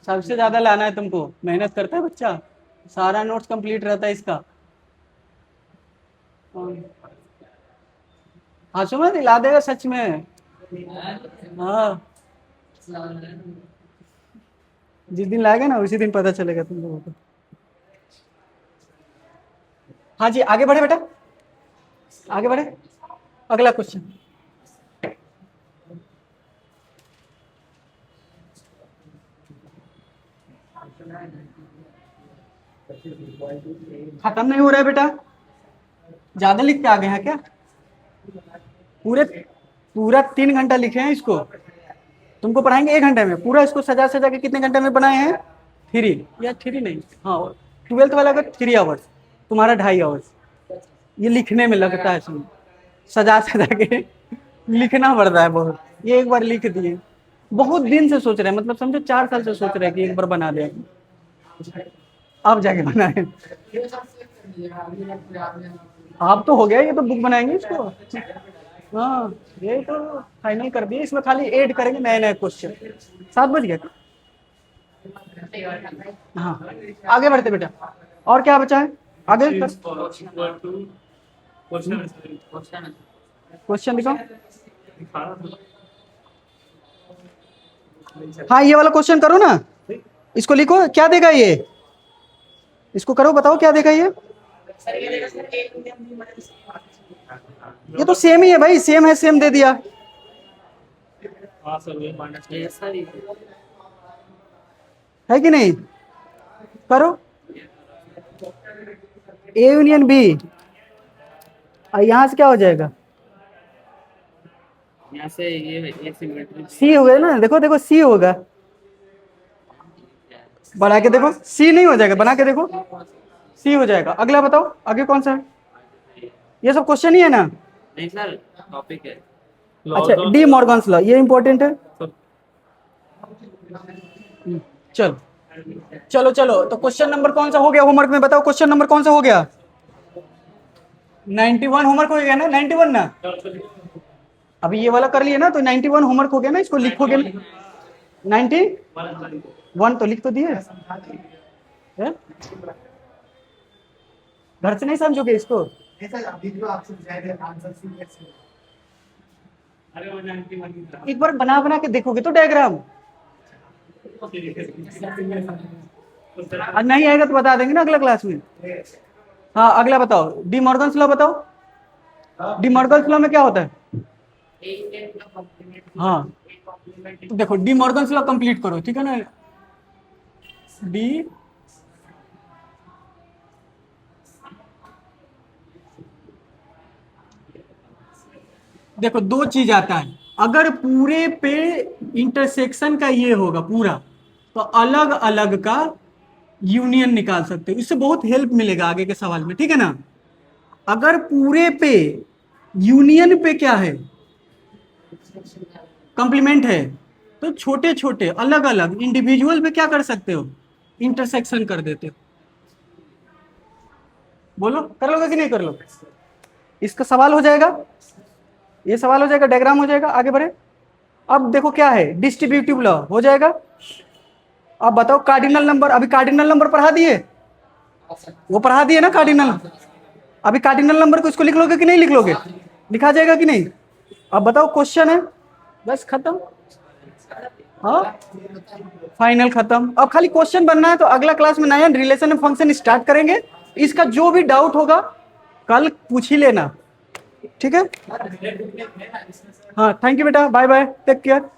Speaker 1: सबसे ज्यादा लाना है तुमको। मेहनत करता है बच्चा, सारा नोट्स कंप्लीट रहता है इसका। हाँ सुमन ला देगा सच में। हाँ, जिस दिन लाएगा ना उसी दिन पता चलेगा तुम लोगों को। हाँ जी, आगे बढ़े बेटा, आगे बढ़े। अगला क्वेश्चन। खत्म नहीं हो रहा है बेटा? ज्यादा लिख के आ गए हैं क्या? पूरा 3 घंटा लिखे हैं इसको। तुमको पढ़ाएंगे 1 घंटे में पूरा। इसको सजा सजा के कितने घंटे में बनाए हैं? 3 या 3 नहीं, हाँ 12th वाला का 3 आवर्स, तुम्हारा 2.5 आवर्स। ये लिखने में लगता है, सुन सजा सजा के लिखना पड़ता है बहुत। ये एक बार लिख दिए, बहुत दिन से सोच रहे हैं, मतलब समझो 4 साल से सोच रहे हैं कि एक बार बना दें, अब जाके बनाए। आप तो हो गया, ये तो बुक बनाएंगे इसको। हाँ, ये तो फाइनल कर दिए, इसमें खाली ऐड करेंगे नए नए क्वेश्चन। 7 बज गया। हाँ, आगे बढ़ते बेटा। और क्या बचा है आगे? क्वेश्चन दिखाओ। हाँ, ये वाला क्वेश्चन करो ना, इसको लिखो। क्या देगा ये? इसको करो, बताओ क्या देगा ये? ये तो सेम ही है भाई, सेम है, सेम दे दिया। है कि नहीं? करो। ए यूनियन बी, और यहाँ से क्या हो जाएगा?
Speaker 4: यहाँ से ये सिमेट्री
Speaker 1: सी हो गया ना। देखो देखो सी होगा, बना के देखो। सी नहीं हो जाएगा, बना के देखो, सी हो जाएगा। अगला बताओ, आगे कौन सा है? ये सब क्वेश्चन ही है ना?
Speaker 4: नहीं सर, टॉपिक है।
Speaker 1: अच्छा, डी मॉर्गन्स लॉ, ये इंपॉर्टेंट है। चलो चलो चलो, तो क्वेश्चन नंबर कौन सा हो गया होमवर्क में, बताओ क्वेश्चन नंबर कौन सा हो गया? 91 होमवर्क हो गया ना, 91 ना। अभी ये वाला कर लिए ना, तो 91 होमवर्क हो गया ना, इसको लिखोगे ना। 91 तो लिख तो दिए हैं? घर से नहीं समझोगे इसको?
Speaker 2: ऐसा अभी जो आपसे जाएगा आंसर सीक्वेंस में
Speaker 3: अरे वो 91 की था।
Speaker 1: एक बार बना बना के देखोगे तो डायग्राम, और नहीं आएगा तो बता देंगे ना अगला क्लास में। हाँ अगला बताओ, डी मॉर्गन्स लॉ बताओ। डी मॉर्गन्स लॉ में क्या होता है? हाँ तो देखो, डी मॉर्गन्स लॉ कंप्लीट करो, ठीक है ना। डी देखो, दो चीज आता है, अगर पूरे पे इंटरसेक्शन का ये होगा पूरा, तो अलग अलग का यूनियन निकाल सकते हो, इससे बहुत हेल्प मिलेगा आगे के सवाल में, ठीक है ना। अगर पूरे पे यूनियन पे क्या है, कंप्लीमेंट है, तो छोटे छोटे अलग अलग इंडिविजुअल पे क्या कर सकते हो, इंटरसेक्शन कर देते हो। बोलो कर लोगे कि नहीं कर लोगे? इसका सवाल हो जाएगा, ये सवाल हो जाएगा, डायग्राम हो जाएगा, आगे बढ़े। अब देखो क्या है, डिस्ट्रीब्यूटिव लॉ हो जाएगा। अब बताओ कार्डिनल नंबर, अभी कार्डिनल नंबर पढ़ा दिए, वो पढ़ा दिए ना कार्डिनल। अभी कार्डिनल नंबर को इसको लिख लोगे कि नहीं लिख लोगे? लिखा जाएगा कि नहीं? अब बताओ, क्वेश्चन है, बस खत्म। हाँ फाइनल खत्म। अब खाली क्वेश्चन बनना है, तो अगला क्लास में नया रिलेशन एंड फंक्शन स्टार्ट करेंगे। इसका जो भी डाउट होगा कल पूछ ही लेना, ठीक है। हाँ थैंक यू बेटा, बाय बाय, टेक केयर।